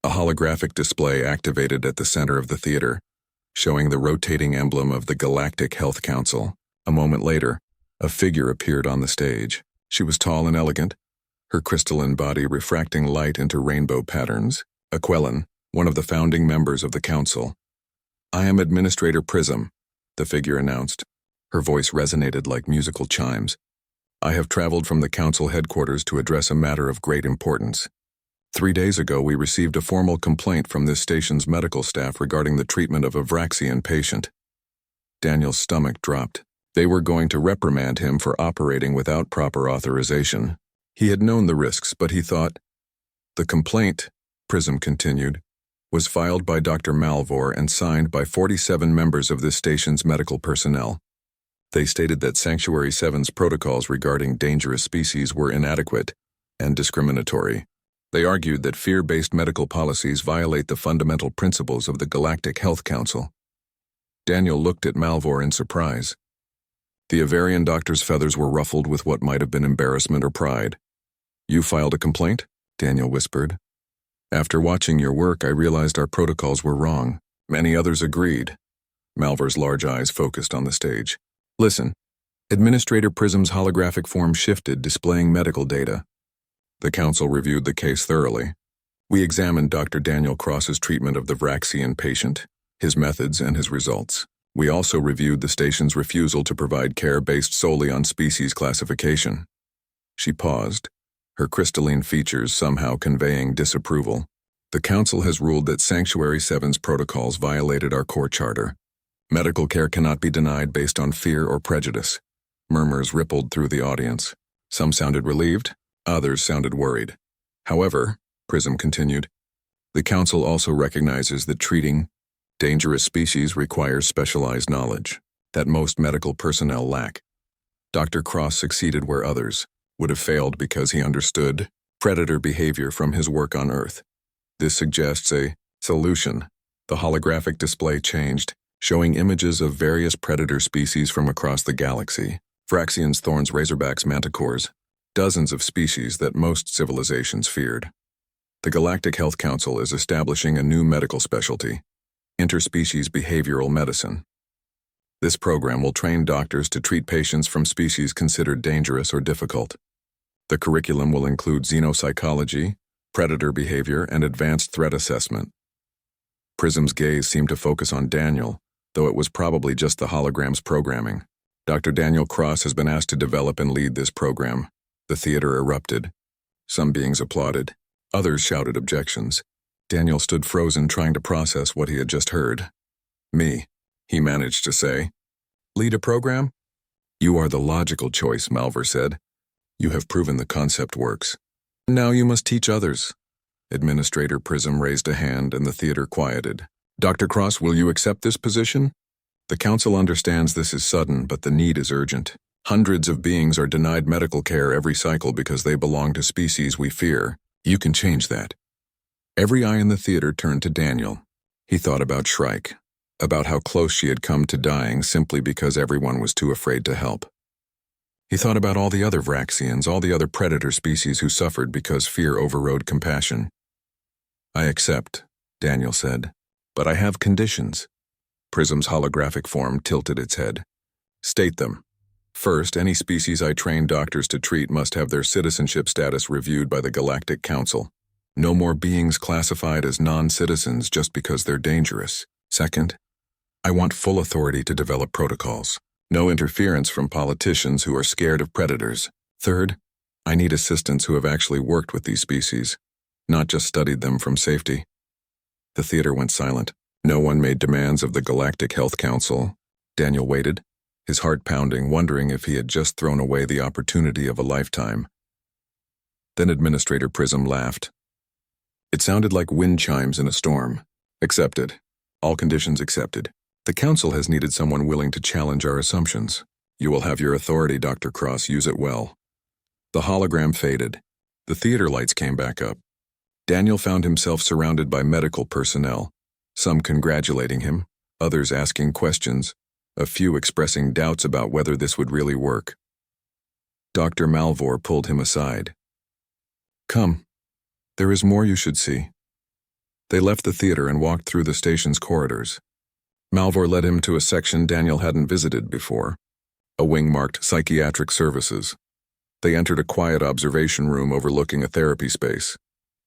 A holographic display activated at the center of the theater, showing the rotating emblem of the Galactic Health Council. A moment later, a figure appeared on the stage. She was tall and elegant, her crystalline body refracting light into rainbow patterns. Aquelin, one of the founding members of the council. "I am Administrator Prism," the figure announced. Her voice resonated like musical chimes. "I have traveled from the council headquarters to address a matter of great importance. 3 days ago, we received a formal complaint from this station's medical staff regarding the treatment of a Vraxian patient." Daniel's stomach dropped. They were going to reprimand him for operating without proper authorization. He had known the risks, but he thought. "The complaint," Prism continued, "was filed by Dr. Malvor and signed by 47 members of this station's medical personnel. They stated that Sanctuary 7's protocols regarding dangerous species were inadequate and discriminatory. They argued that fear-based medical policies violate the fundamental principles of the Galactic Health Council." Daniel looked at Malvor in surprise. The Avarian doctor's feathers were ruffled with what might have been embarrassment or pride. "You filed a complaint?" Daniel whispered. "After watching your work, I realized our protocols were wrong. Many others agreed." Malvor's large eyes focused on the stage. "Listen." Administrator Prism's holographic form shifted, displaying medical data. The council reviewed the case thoroughly. "We examined Dr. Daniel Cross's treatment of the Vraxian patient, his methods, and his results. We also reviewed the station's refusal to provide care based solely on species classification." She paused, her crystalline features somehow conveying disapproval. The Council has ruled that Sanctuary 7's protocols violated our core charter. Medical care cannot be denied based on fear or prejudice. Murmurs rippled through the audience. Some sounded relieved, others sounded worried. However, Prism continued, the Council also recognizes that treating dangerous species requires specialized knowledge that most medical personnel lack. Dr. Cross succeeded where others would have failed because he understood predator behavior from his work on Earth. This suggests a solution. The holographic display changed, showing images of various predator species from across the galaxy. Vraxians, thorns, razorbacks, manticores, dozens of species that most civilizations feared. The Galactic Health Council is establishing a new medical specialty, interspecies behavioral medicine. This program will train doctors to treat patients from species considered dangerous or difficult. The curriculum will include xenopsychology, predator behavior, and advanced threat assessment. Prism's gaze seemed to focus on Daniel, though it was probably just the hologram's programming. Dr. Daniel Cross has been asked to develop and lead this program. The theater erupted. Some beings applauded. Others shouted objections. Daniel stood frozen, trying to process what he had just heard. Me, he managed to say. Lead a program? You are the logical choice, Malvar said. You have proven the concept works. Now you must teach others. Administrator Prism raised a hand and the theater quieted. Dr. Cross, will you accept this position? The Council understands this is sudden, but the need is urgent. Hundreds of beings are denied medical care every cycle because they belong to species we fear. You can change that. Every eye in the theater turned to Daniel. He thought about Shrike, about how close she had come to dying simply because everyone was too afraid to help. He thought about all the other Vraxians, all the other predator species who suffered because fear overrode compassion. I accept, Daniel said, but I have conditions. Prism's holographic form tilted its head. State them. First, any species I train doctors to treat must have their citizenship status reviewed by the Galactic Council. No more beings classified as non-citizens just because they're dangerous. Second, I want full authority to develop protocols. No interference from politicians who are scared of predators. Third, I need assistants who have actually worked with these species, not just studied them from safety. The theater went silent. No one made demands of the Galactic Health Council. Daniel waited, his heart pounding, wondering if he had just thrown away the opportunity of a lifetime. Then Administrator Prism laughed. It sounded like wind chimes in a storm. Accepted. All conditions accepted. The Council has needed someone willing to challenge our assumptions. You will have your authority, Dr. Cross. Use it well. The hologram faded. The theater lights came back up. Daniel found himself surrounded by medical personnel, some congratulating him, others asking questions, a few expressing doubts about whether this would really work. Dr. Malvar pulled him aside. Come. There is more you should see. They left the theater and walked through the station's corridors. Malvar led him to a section Daniel hadn't visited before, a wing marked Psychiatric Services. They entered a quiet observation room overlooking a therapy space.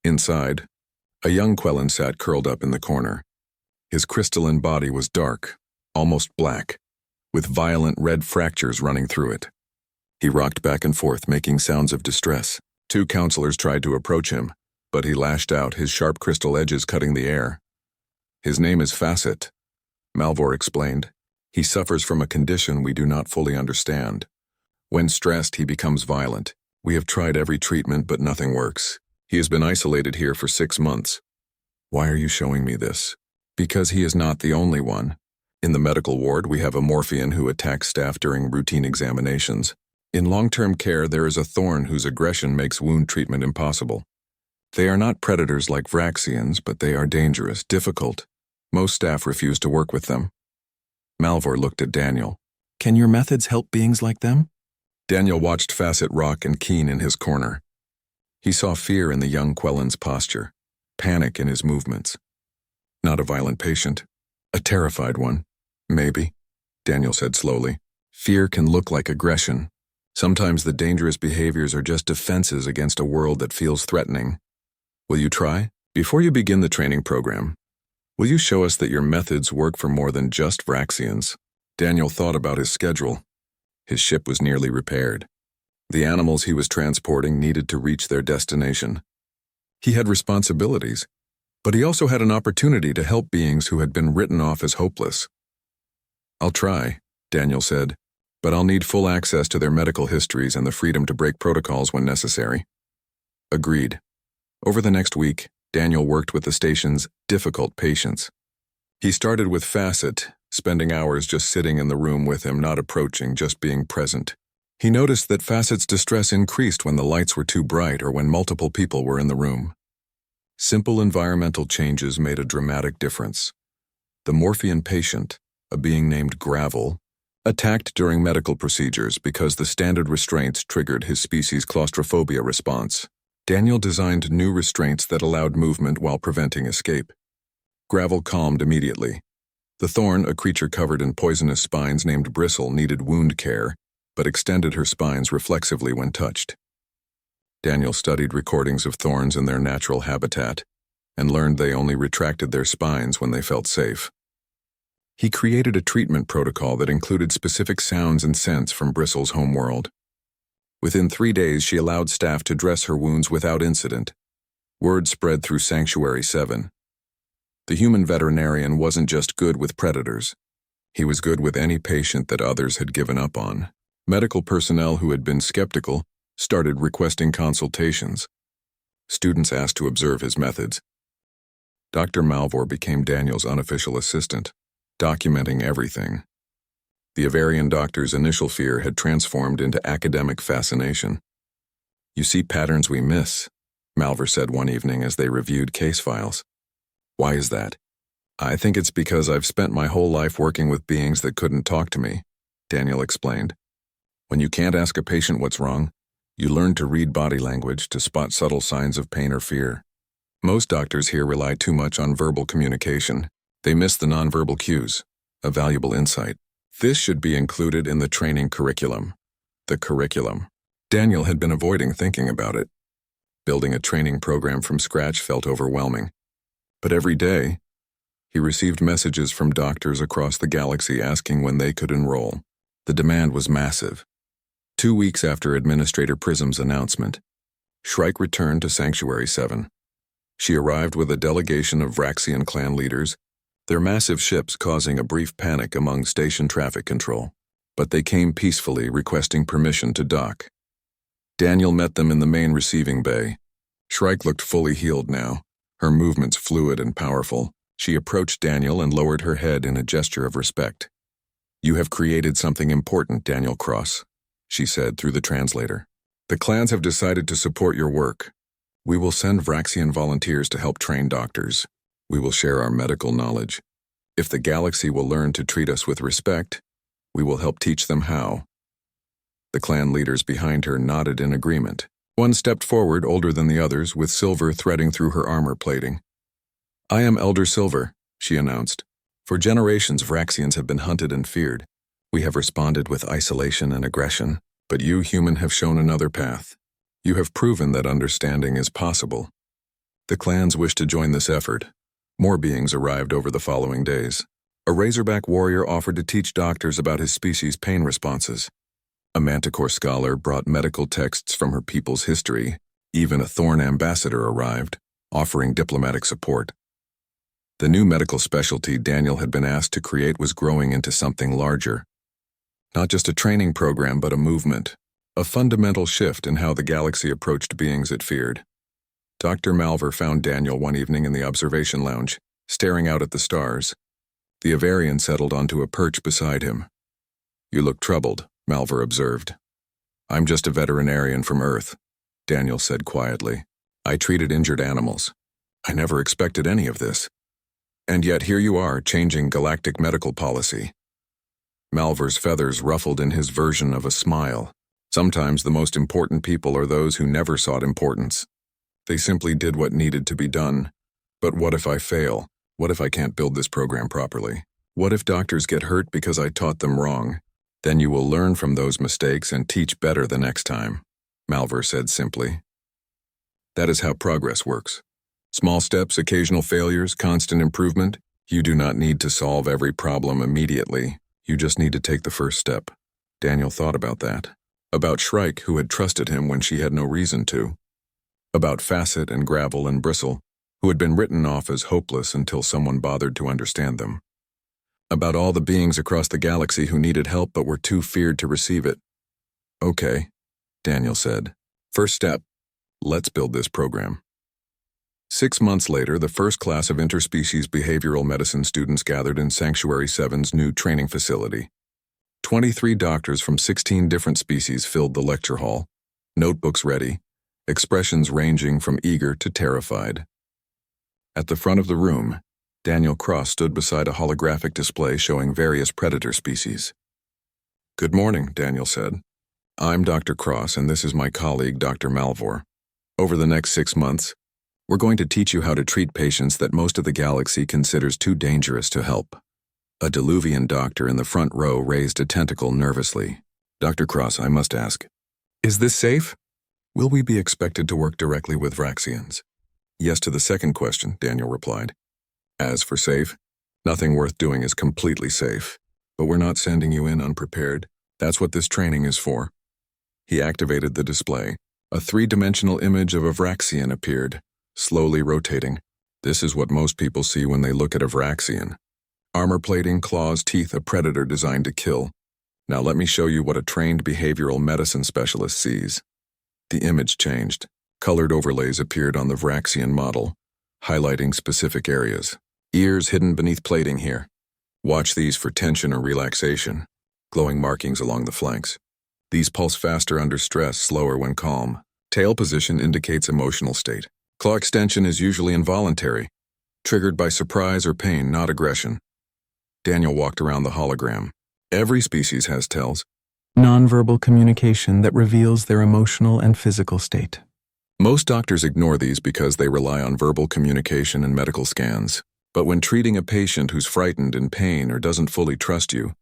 Inside, a young Quellan sat curled up in the corner. His crystalline body was dark, almost black, with violent red fractures running through it. He rocked back and forth, making sounds of distress. Two counselors tried to approach him, but he lashed out, his sharp crystal edges cutting the air. His name is Facet, Malvar explained. He suffers from a condition we do not fully understand. When stressed, he becomes violent. We have tried every treatment, but nothing works. He has been isolated here for 6 months. Why are you showing me this? Because he is not the only one. In the medical ward, we have a Morphian who attacks staff during routine examinations. In long-term care, there is a Thorn whose aggression makes wound treatment impossible. They are not predators like Vraxians, but they are dangerous, difficult. Most staff refuse to work with them. Malvar looked at Daniel. Can your methods help beings like them? Daniel watched Facet rock and keen in his corner. He saw fear in the young Quellan's posture, panic in his movements. Not a violent patient, a terrified one. Maybe, Daniel said slowly. Fear can look like aggression. Sometimes the dangerous behaviors are just defenses against a world that feels threatening. Will you try? Before you begin the training program, will you show us that your methods work for more than just Vraxians? Daniel thought about his schedule. His ship was nearly repaired. The animals he was transporting needed to reach their destination. He had responsibilities. But he also had an opportunity to help beings who had been written off as hopeless. "I'll try," Daniel said, "but I'll need full access to their medical histories and the freedom to break protocols when necessary." Agreed. Over the next week, Daniel worked with the station's difficult patients. He started with Facet, spending hours just sitting in the room with him, not approaching, just being present. He noticed that Facet's distress increased when the lights were too bright or when multiple people were in the room. Simple environmental changes made a dramatic difference. The Morphean patient, a being named Gravel, attacked during medical procedures because the standard restraints triggered his species' claustrophobia response. Daniel designed new restraints that allowed movement while preventing escape. Gravel calmed immediately. The Thorn, a creature covered in poisonous spines named Bristle, needed wound care, but extended her spines reflexively when touched. Daniel studied recordings of thorns in their natural habitat and learned they only retracted their spines when they felt safe. He created a treatment protocol that included specific sounds and scents from Bristle's homeworld. Within 3 days, she allowed staff to dress her wounds without incident. Word spread through Sanctuary 7. The human veterinarian wasn't just good with predators. He was good with any patient that others had given up on. Medical personnel who had been skeptical started requesting consultations. Students asked to observe his methods. Dr. Malvor became Daniel's unofficial assistant, documenting everything. The Avarian doctor's initial fear had transformed into academic fascination. "You see patterns we miss," Malvor said one evening as they reviewed case files. "Why is that?" "I think it's because I've spent my whole life working with beings that couldn't talk to me," Daniel explained. "When you can't ask a patient what's wrong, you learn to read body language to spot subtle signs of pain or fear. Most doctors here rely too much on verbal communication. They miss the nonverbal cues, a valuable insight. This should be included in the training curriculum." The curriculum. Daniel had been avoiding thinking about it. Building a training program from scratch felt overwhelming. But every day, he received messages from doctors across the galaxy asking when they could enroll. The demand was massive. 2 weeks after Administrator Prism's announcement, Shrike returned to Sanctuary 7. She arrived with a delegation of Vraxian clan leaders, their massive ships causing a brief panic among station traffic control. But they came peacefully, requesting permission to dock. Daniel met them in the main receiving bay. Shrike looked fully healed now, her movements fluid and powerful. She approached Daniel and lowered her head in a gesture of respect. "You have created something important, Daniel Cross," she said through the translator. "The clans have decided to support your work. We will send Vraxian volunteers to help train doctors. We will share our medical knowledge. If the galaxy will learn to treat us with respect, we will help teach them how." The clan leaders behind her nodded in agreement. One stepped forward, older than the others, with silver threading through her armor plating. "I am Elder Silver," she announced. "For generations, Vraxians have been hunted and feared. We have responded with isolation and aggression, but you, human, have shown another path. You have proven that understanding is possible." The clans wished to join this effort. More beings arrived over the following days. A Razorback warrior offered to teach doctors about his species' pain responses. A Manticore scholar brought medical texts from her people's history. Even a Thorn ambassador arrived, offering diplomatic support. The new medical specialty Daniel had been asked to create was growing into something larger. Not just a training program, but a movement. A fundamental shift in how the galaxy approached beings it feared. Dr. Malvor found Daniel one evening in the observation lounge, staring out at the stars. The Avarian settled onto a perch beside him. "You look troubled," Malvor observed. "I'm just a veterinarian from Earth," Daniel said quietly. "I treated injured animals. I never expected any of this. And yet here you are, changing galactic medical policy." Malvor's feathers ruffled in his version of a smile. Sometimes the most important people are those who never sought importance. They simply did what needed to be done. But what if I fail? What if I can't build this program properly? What if doctors get hurt because I taught them wrong? Then you will learn from those mistakes and teach better the next time, Malvor said simply. That is how progress works. Small steps, occasional failures, constant improvement. You do not need to solve every problem immediately. You just need to take the first step. Daniel thought about that. About Shrike, who had trusted him when she had no reason to. About Facet and Gravel and Bristle, who had been written off as hopeless until someone bothered to understand them. About all the beings across the galaxy who needed help but were too feared to receive it. Okay, Daniel said. First step, let's build this program. 6 months later, the first class of interspecies behavioral medicine students gathered in Sanctuary 7's new training facility. 23 doctors from 16 different species filled the lecture hall, notebooks ready, expressions ranging from eager to terrified. At the front of the room, Daniel Cross stood beside a holographic display showing various predator species. Good morning, Daniel said. I'm Dr. Cross, and this is my colleague, Dr. Malvor. Over the next 6 months, we're going to teach you how to treat patients that most of the galaxy considers too dangerous to help. A Diluvian doctor in the front row raised a tentacle nervously. Dr. Cross, I must ask, is this safe? Will we be expected to work directly with Vraxians? Yes to the second question, Daniel replied. As for safe, nothing worth doing is completely safe, but we're not sending you in unprepared. That's what this training is for. He activated the display. A three-dimensional image of a Vraxian appeared, slowly rotating. This is what most people see when they look at a Vraxian. Armor plating, claws, teeth, a predator designed to kill. Now let me show you what a trained behavioral medicine specialist sees. The image changed. Colored overlays appeared on the Vraxian model, highlighting specific areas. Ears hidden beneath plating here. Watch these for tension or relaxation. Glowing markings along the flanks. These pulse faster under stress, slower when calm. Tail position indicates emotional state. Claw extension is usually involuntary, triggered by surprise or pain, not aggression. Daniel walked around the hologram. Every species has tells. Nonverbal communication that reveals their emotional and physical state. Most doctors ignore these because they rely on verbal communication and medical scans. But when treating a patient who's frightened, in pain, or doesn't fully trust you,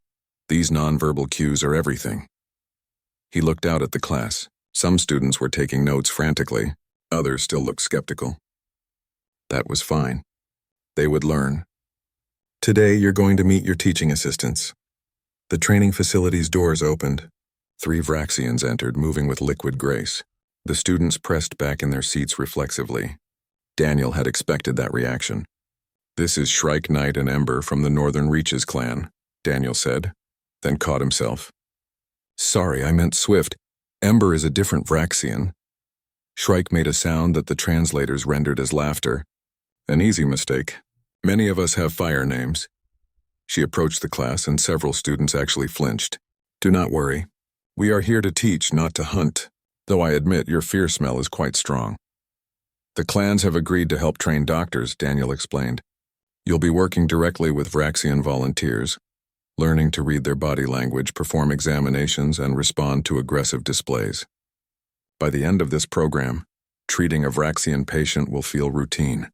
these nonverbal cues are everything. He looked out at the class. Some students were taking notes frantically. Others still looked skeptical. That was fine. They would learn. Today, you're going to meet your teaching assistants. The training facility's doors opened. 3 Vraxians entered, moving with liquid grace. The students pressed back in their seats reflexively. Daniel had expected that reaction. This is Shrike, Knight, and Ember from the Northern Reaches clan, Daniel said, then caught himself. Sorry, I meant Swift. Ember is a different Vraxian. Shrike made a sound that the translators rendered as laughter. An easy mistake. Many of us have fire names. She approached the class and several students actually flinched. Do not worry. We are here to teach, not to hunt, though I admit your fear smell is quite strong. The clans have agreed to help train doctors, Daniel explained. You'll be working directly with Vraxian volunteers, learning to read their body language, perform examinations, and respond to aggressive displays. By the end of this program, treating a Vraxian patient will feel routine.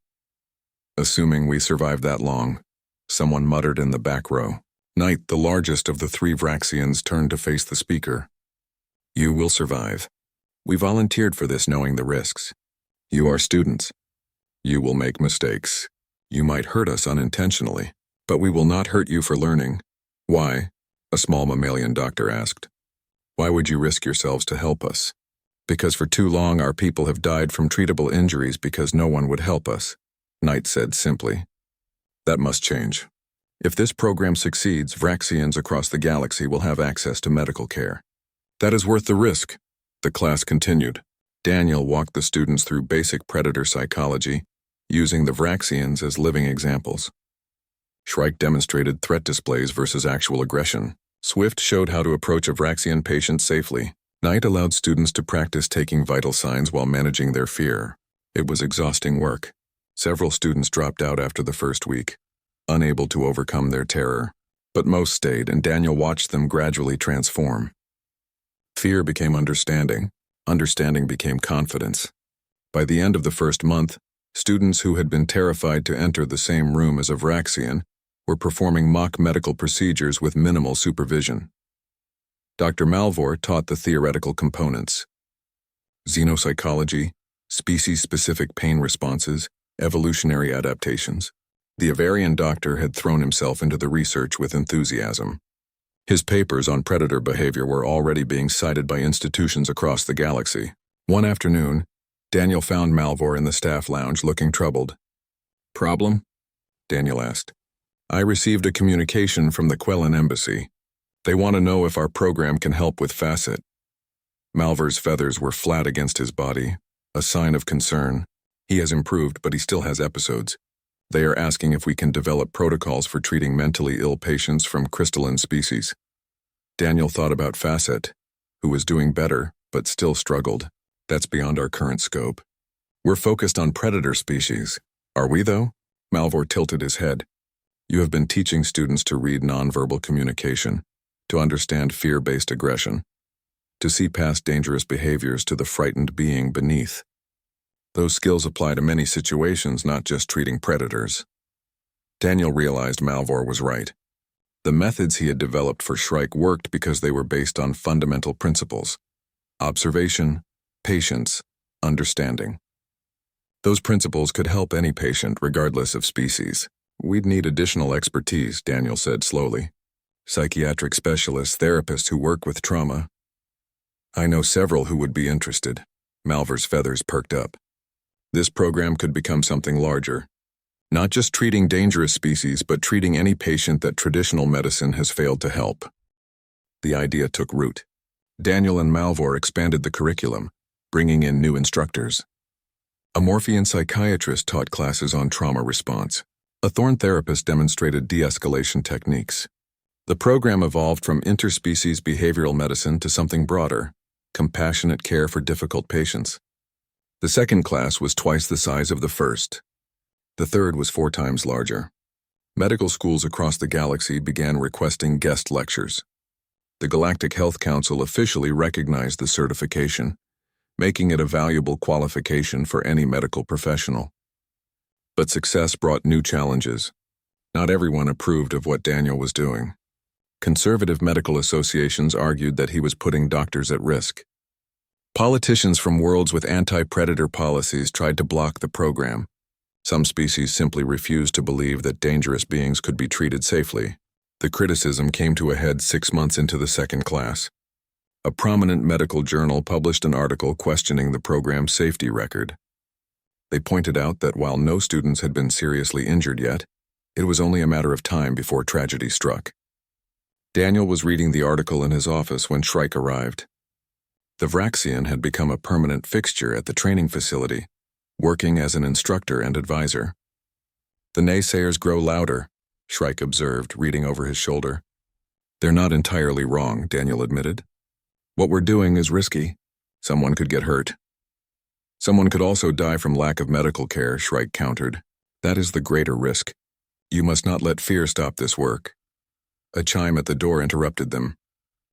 Assuming we survive that long, someone muttered in the back row. Knight, the largest of the 3 Vraxians, turned to face the speaker. You will survive. We volunteered for this knowing the risks. You are students. You will make mistakes. You might hurt us unintentionally, but we will not hurt you for learning. Why? A small mammalian doctor asked. Why would you risk yourselves to help us? Because for too long our people have died from treatable injuries because no one would help us, Knight said simply. That must change. If this program succeeds, Vraxians across the galaxy will have access to medical care. That is worth the risk, the class continued. Daniel walked the students through basic predator psychology, using the Vraxians as living examples. Shrike demonstrated threat displays versus actual aggression. Swift showed how to approach a Vraxian patient safely. Knight allowed students to practice taking vital signs while managing their fear. It was exhausting work. Several students dropped out after the first week, unable to overcome their terror. But most stayed, and Daniel watched them gradually transform. Fear became understanding. Understanding became confidence. By the end of the first month, students who had been terrified to enter the same room as a Vraxian were performing mock medical procedures with minimal supervision. Dr. Malvor taught the theoretical components: xenopsychology, species-specific pain responses, evolutionary adaptations. The Avarian doctor had thrown himself into the research with enthusiasm. His papers on predator behavior were already being cited by institutions across the galaxy. One afternoon, Daniel found Malvor in the staff lounge looking troubled. Problem? Daniel asked. I received a communication from the Quellan embassy. They want to know if our program can help with Facet. Malvar's feathers were flat against his body, a sign of concern. He has improved, but he still has episodes. They are asking if we can develop protocols for treating mentally ill patients from crystalline species. Daniel thought about Facet, who was doing better, but still struggled. That's beyond our current scope. We're focused on predator species. Are we, though? Malvar tilted his head. You have been teaching students to read nonverbal communication, to understand fear-based aggression, to see past dangerous behaviors to the frightened being beneath. Those skills apply to many situations, not just treating predators. Daniel realized Malvar was right. The methods he had developed for Shrike worked because they were based on fundamental principles: observation, patience, understanding. Those principles could help any patient, regardless of species. We'd need additional expertise, Daniel said slowly. Psychiatric specialists, therapists who work with trauma. I know several who would be interested. Malvar's feathers perked up. This program could become something larger. Not just treating dangerous species, but treating any patient that traditional medicine has failed to help. The idea took root. Daniel and Malvar expanded the curriculum, bringing in new instructors. A Morphean psychiatrist taught classes on trauma response. A Thorn therapist demonstrated de-escalation techniques. The program evolved from interspecies behavioral medicine to something broader: compassionate care for difficult patients. The second class was twice the size of the first. The third was 4 times larger. Medical schools across the galaxy began requesting guest lectures. The Galactic Health Council officially recognized the certification, making it a valuable qualification for any medical professional. But success brought new challenges. Not everyone approved of what Daniel was doing. Conservative medical associations argued that he was putting doctors at risk. Politicians from worlds with anti-predator policies tried to block the program. Some species simply refused to believe that dangerous beings could be treated safely. The criticism came to a head 6 months into the second class. A prominent medical journal published an article questioning the program's safety record. They pointed out that while no students had been seriously injured yet, it was only a matter of time before tragedy struck. Daniel was reading the article in his office when Shrike arrived. The Vraxian had become a permanent fixture at the training facility, working as an instructor and advisor. The naysayers grow louder, Shrike observed, reading over his shoulder. They're not entirely wrong, Daniel admitted. What we're doing is risky. Someone could get hurt. Someone could also die from lack of medical care, Shrike countered. That is the greater risk. You must not let fear stop this work. A chime at the door interrupted them.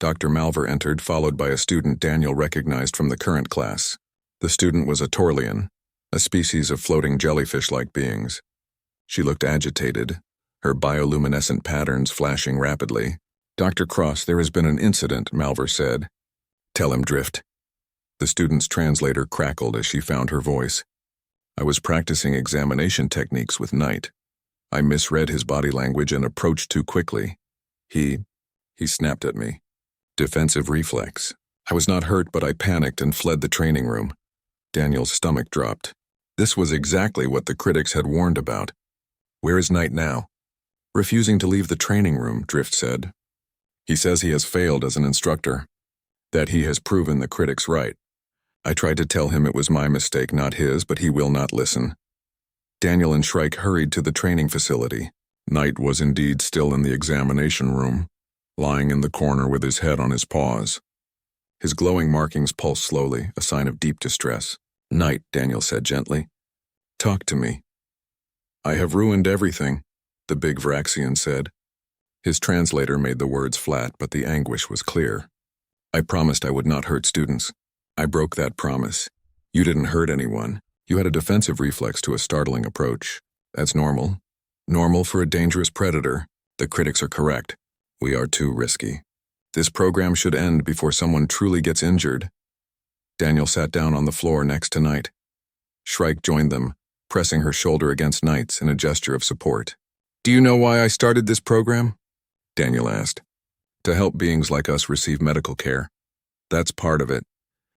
Dr. Malvar entered, followed by a student Daniel recognized from the current class. The student was a Torlian, a species of floating jellyfish-like beings. She looked agitated, her bioluminescent patterns flashing rapidly. Dr. Cross, there has been an incident, Malvar said. Tell him, Drift. The student's translator crackled as she found her voice. I was practicing examination techniques with Knight. I misread his body language and approached too quickly. He snapped at me. Defensive reflex. I was not hurt, but I panicked and fled the training room. Daniel's stomach dropped. This was exactly what the critics had warned about. Where is Knight now? Refusing to leave the training room, Drift said. He says he has failed as an instructor. That he has proven the critics right. I tried to tell him it was my mistake, not his, but he will not listen. Daniel and Shrike hurried to the training facility. Knight was indeed still in the examination room, lying in the corner with his head on his paws. His glowing markings pulsed slowly, a sign of deep distress. Knight, Daniel said gently. Talk to me. I have ruined everything, the big Vraxian said. His translator made the words flat, but the anguish was clear. I promised I would not hurt students. I broke that promise. You didn't hurt anyone. You had a defensive reflex to a startling approach. That's normal. Normal for a dangerous predator. The critics are correct. We are too risky. This program should end before someone truly gets injured. Daniel sat down on the floor next to Knight. Shrike joined them, pressing her shoulder against Knight's in a gesture of support. Do you know why I started this program? Daniel asked. To help beings like us receive medical care. That's part of it.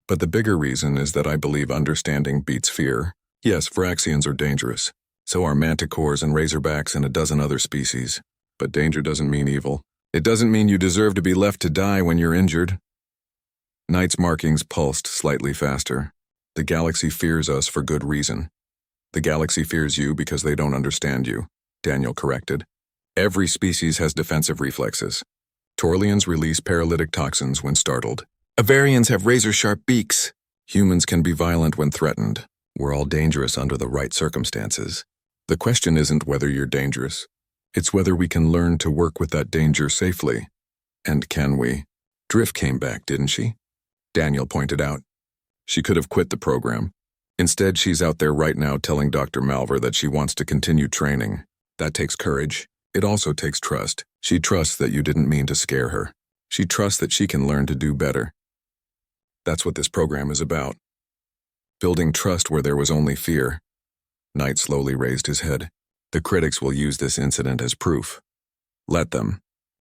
But the bigger reason is that I believe understanding beats fear. Yes, Vraxians are dangerous. So are manticores and razorbacks and a dozen other species. But danger doesn't mean evil. It doesn't mean you deserve to be left to die when you're injured. Knight's markings pulsed slightly faster. The galaxy fears us for good reason. The galaxy fears you because they don't understand you, Daniel corrected. Every species has defensive reflexes. Torlians release paralytic toxins when startled. Avarians have razor-sharp beaks. Humans can be violent when threatened. We're all dangerous under the right circumstances. The question isn't whether you're dangerous. It's whether we can learn to work with that danger safely. And can we? Drift came back, didn't she? Daniel pointed out. She could have quit the program. Instead, she's out there right now telling Dr. Malver that she wants to continue training. That takes courage. It also takes trust. She trusts that you didn't mean to scare her. She trusts that she can learn to do better. That's what this program is about. Building trust where there was only fear. Knight slowly raised his head. The critics will use this incident as proof. Let them.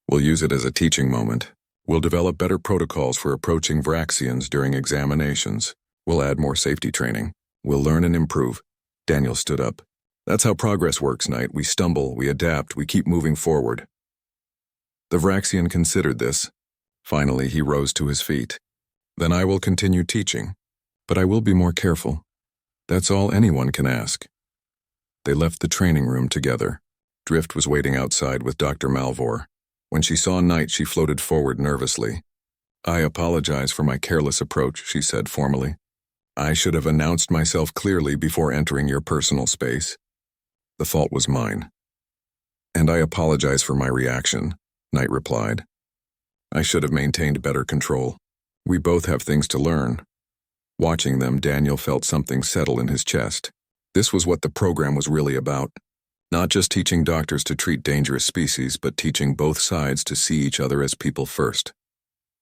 We'll use it as a teaching moment. We'll develop better protocols for approaching Vraxians during examinations. We'll add more safety training. We'll learn and improve. Daniel stood up. That's how progress works, Knight. We stumble, we adapt, we keep moving forward. The Vraxian considered this. Finally, he rose to his feet. Then I will continue teaching. But I will be more careful. That's all anyone can ask. They left the training room together. Drift was waiting outside with Dr. Malvor. When she saw Knight, she floated forward nervously. I apologize for my careless approach, she said formally. I should have announced myself clearly before entering your personal space. The fault was mine. And I apologize for my reaction, Knight replied. I should have maintained better control. We both have things to learn. Watching them, Daniel felt something settle in his chest. This was what the program was really about. Not just teaching doctors to treat dangerous species, but teaching both sides to see each other as people first.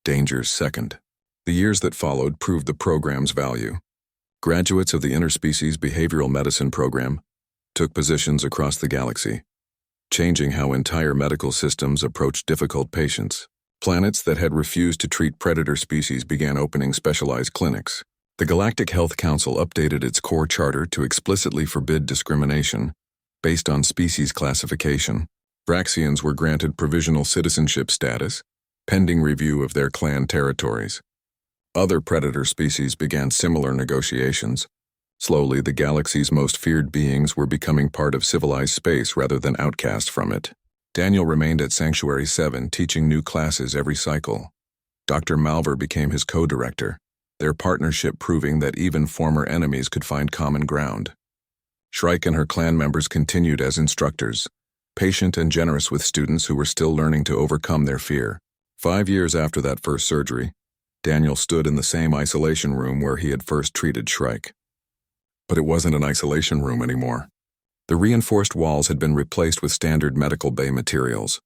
Dangers second. The years that followed proved the program's value. Graduates of the Interspecies Behavioral Medicine program took positions across the galaxy, changing how entire medical systems approached difficult patients. Planets that had refused to treat predator species began opening specialized clinics. The Galactic Health Council updated its core charter to explicitly forbid discrimination based on species classification. Vraxians were granted provisional citizenship status, pending review of their clan territories. Other predator species began similar negotiations. Slowly, the galaxy's most feared beings were becoming part of civilized space rather than outcast from it. Daniel remained at Sanctuary 7, teaching new classes every cycle. Dr. Malver became his co-director, their partnership proving that even former enemies could find common ground. Shrike and her clan members continued as instructors, patient and generous with students who were still learning to overcome their fear. 5 years after that first surgery, Daniel stood in the same isolation room where he had first treated Shrike. But it wasn't an isolation room anymore. The reinforced walls had been replaced with standard medical bay materials.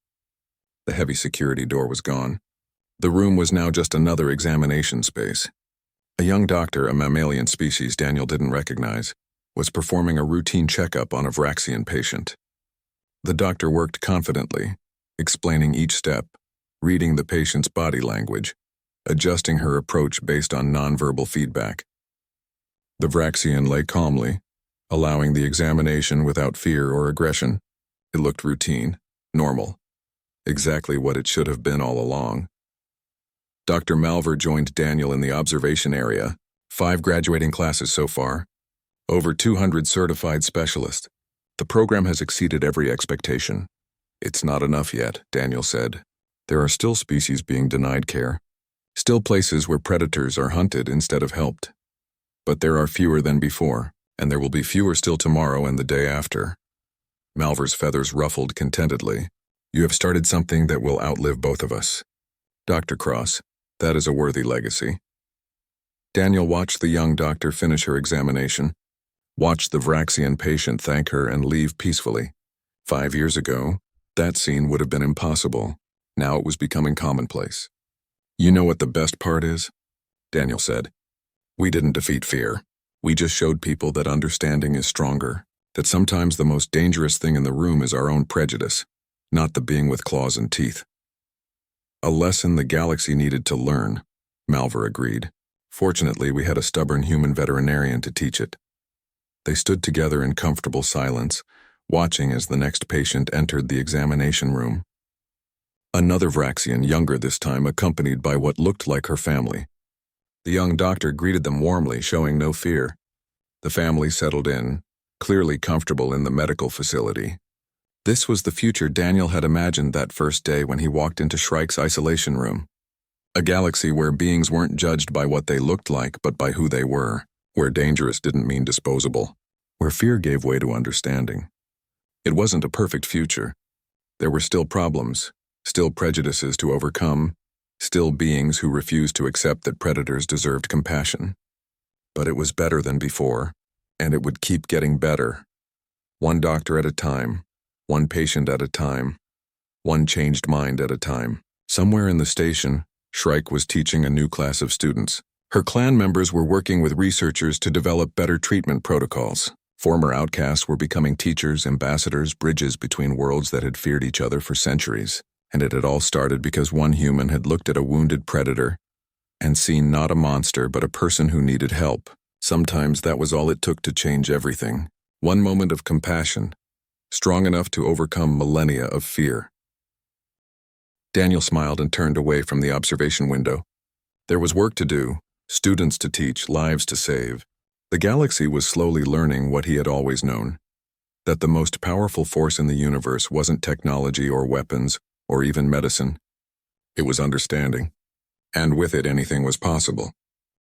The heavy security door was gone. The room was now just another examination space. A young doctor, a mammalian species Daniel didn't recognize, was performing a routine checkup on a Vraxian patient. The doctor worked confidently, explaining each step, reading the patient's body language, adjusting her approach based on nonverbal feedback. The Vraxian lay calmly, allowing the examination without fear or aggression. It looked routine, normal, exactly what it should have been all along. Dr. Malver joined Daniel in the observation area, 5 graduating classes so far, over 200 certified specialists. The program has exceeded every expectation. It's not enough yet, Daniel said. There are still species being denied care, still places where predators are hunted instead of helped. But there are fewer than before, and there will be fewer still tomorrow and the day after. Malver's feathers ruffled contentedly. You have started something that will outlive both of us. Dr. Cross, that is a worthy legacy. Daniel watched the young doctor finish her examination, watched the Vraxian patient thank her and leave peacefully. 5 years ago, that scene would have been impossible. Now it was becoming commonplace. You know what the best part is? Daniel said. We didn't defeat fear. We just showed people that understanding is stronger, that sometimes the most dangerous thing in the room is our own prejudice, not the being with claws and teeth. A lesson the galaxy needed to learn, Malver agreed. Fortunately, we had a stubborn human veterinarian to teach it. They stood together in comfortable silence, watching as the next patient entered the examination room. Another Vraxian, younger this time, accompanied by what looked like her family. The young doctor greeted them warmly, showing no fear. The family settled in, clearly comfortable in the medical facility. This was the future Daniel had imagined that first day when he walked into Shrike's isolation room. A galaxy where beings weren't judged by what they looked like, but by who they were. Where dangerous didn't mean disposable. Where fear gave way to understanding. It wasn't a perfect future. There were still problems, still prejudices to overcome, still beings who refused to accept that predators deserved compassion. But it was better than before, and it would keep getting better. One doctor at a time, one patient at a time, one changed mind at a time. Somewhere in the station, Shrike was teaching a new class of students. Her clan members were working with researchers to develop better treatment protocols. Former outcasts were becoming teachers, ambassadors, bridges between worlds that had feared each other for centuries. And it had all started because one human had looked at a wounded predator and seen not a monster but a person who needed help. Sometimes that was all it took to change everything. One moment of compassion, strong enough to overcome millennia of fear. Daniel smiled and turned away from the observation window. There was work to do, students to teach, lives to save. The galaxy was slowly learning what he had always known, that the most powerful force in the universe wasn't technology or weapons or even medicine. It was understanding. And with it, anything was possible.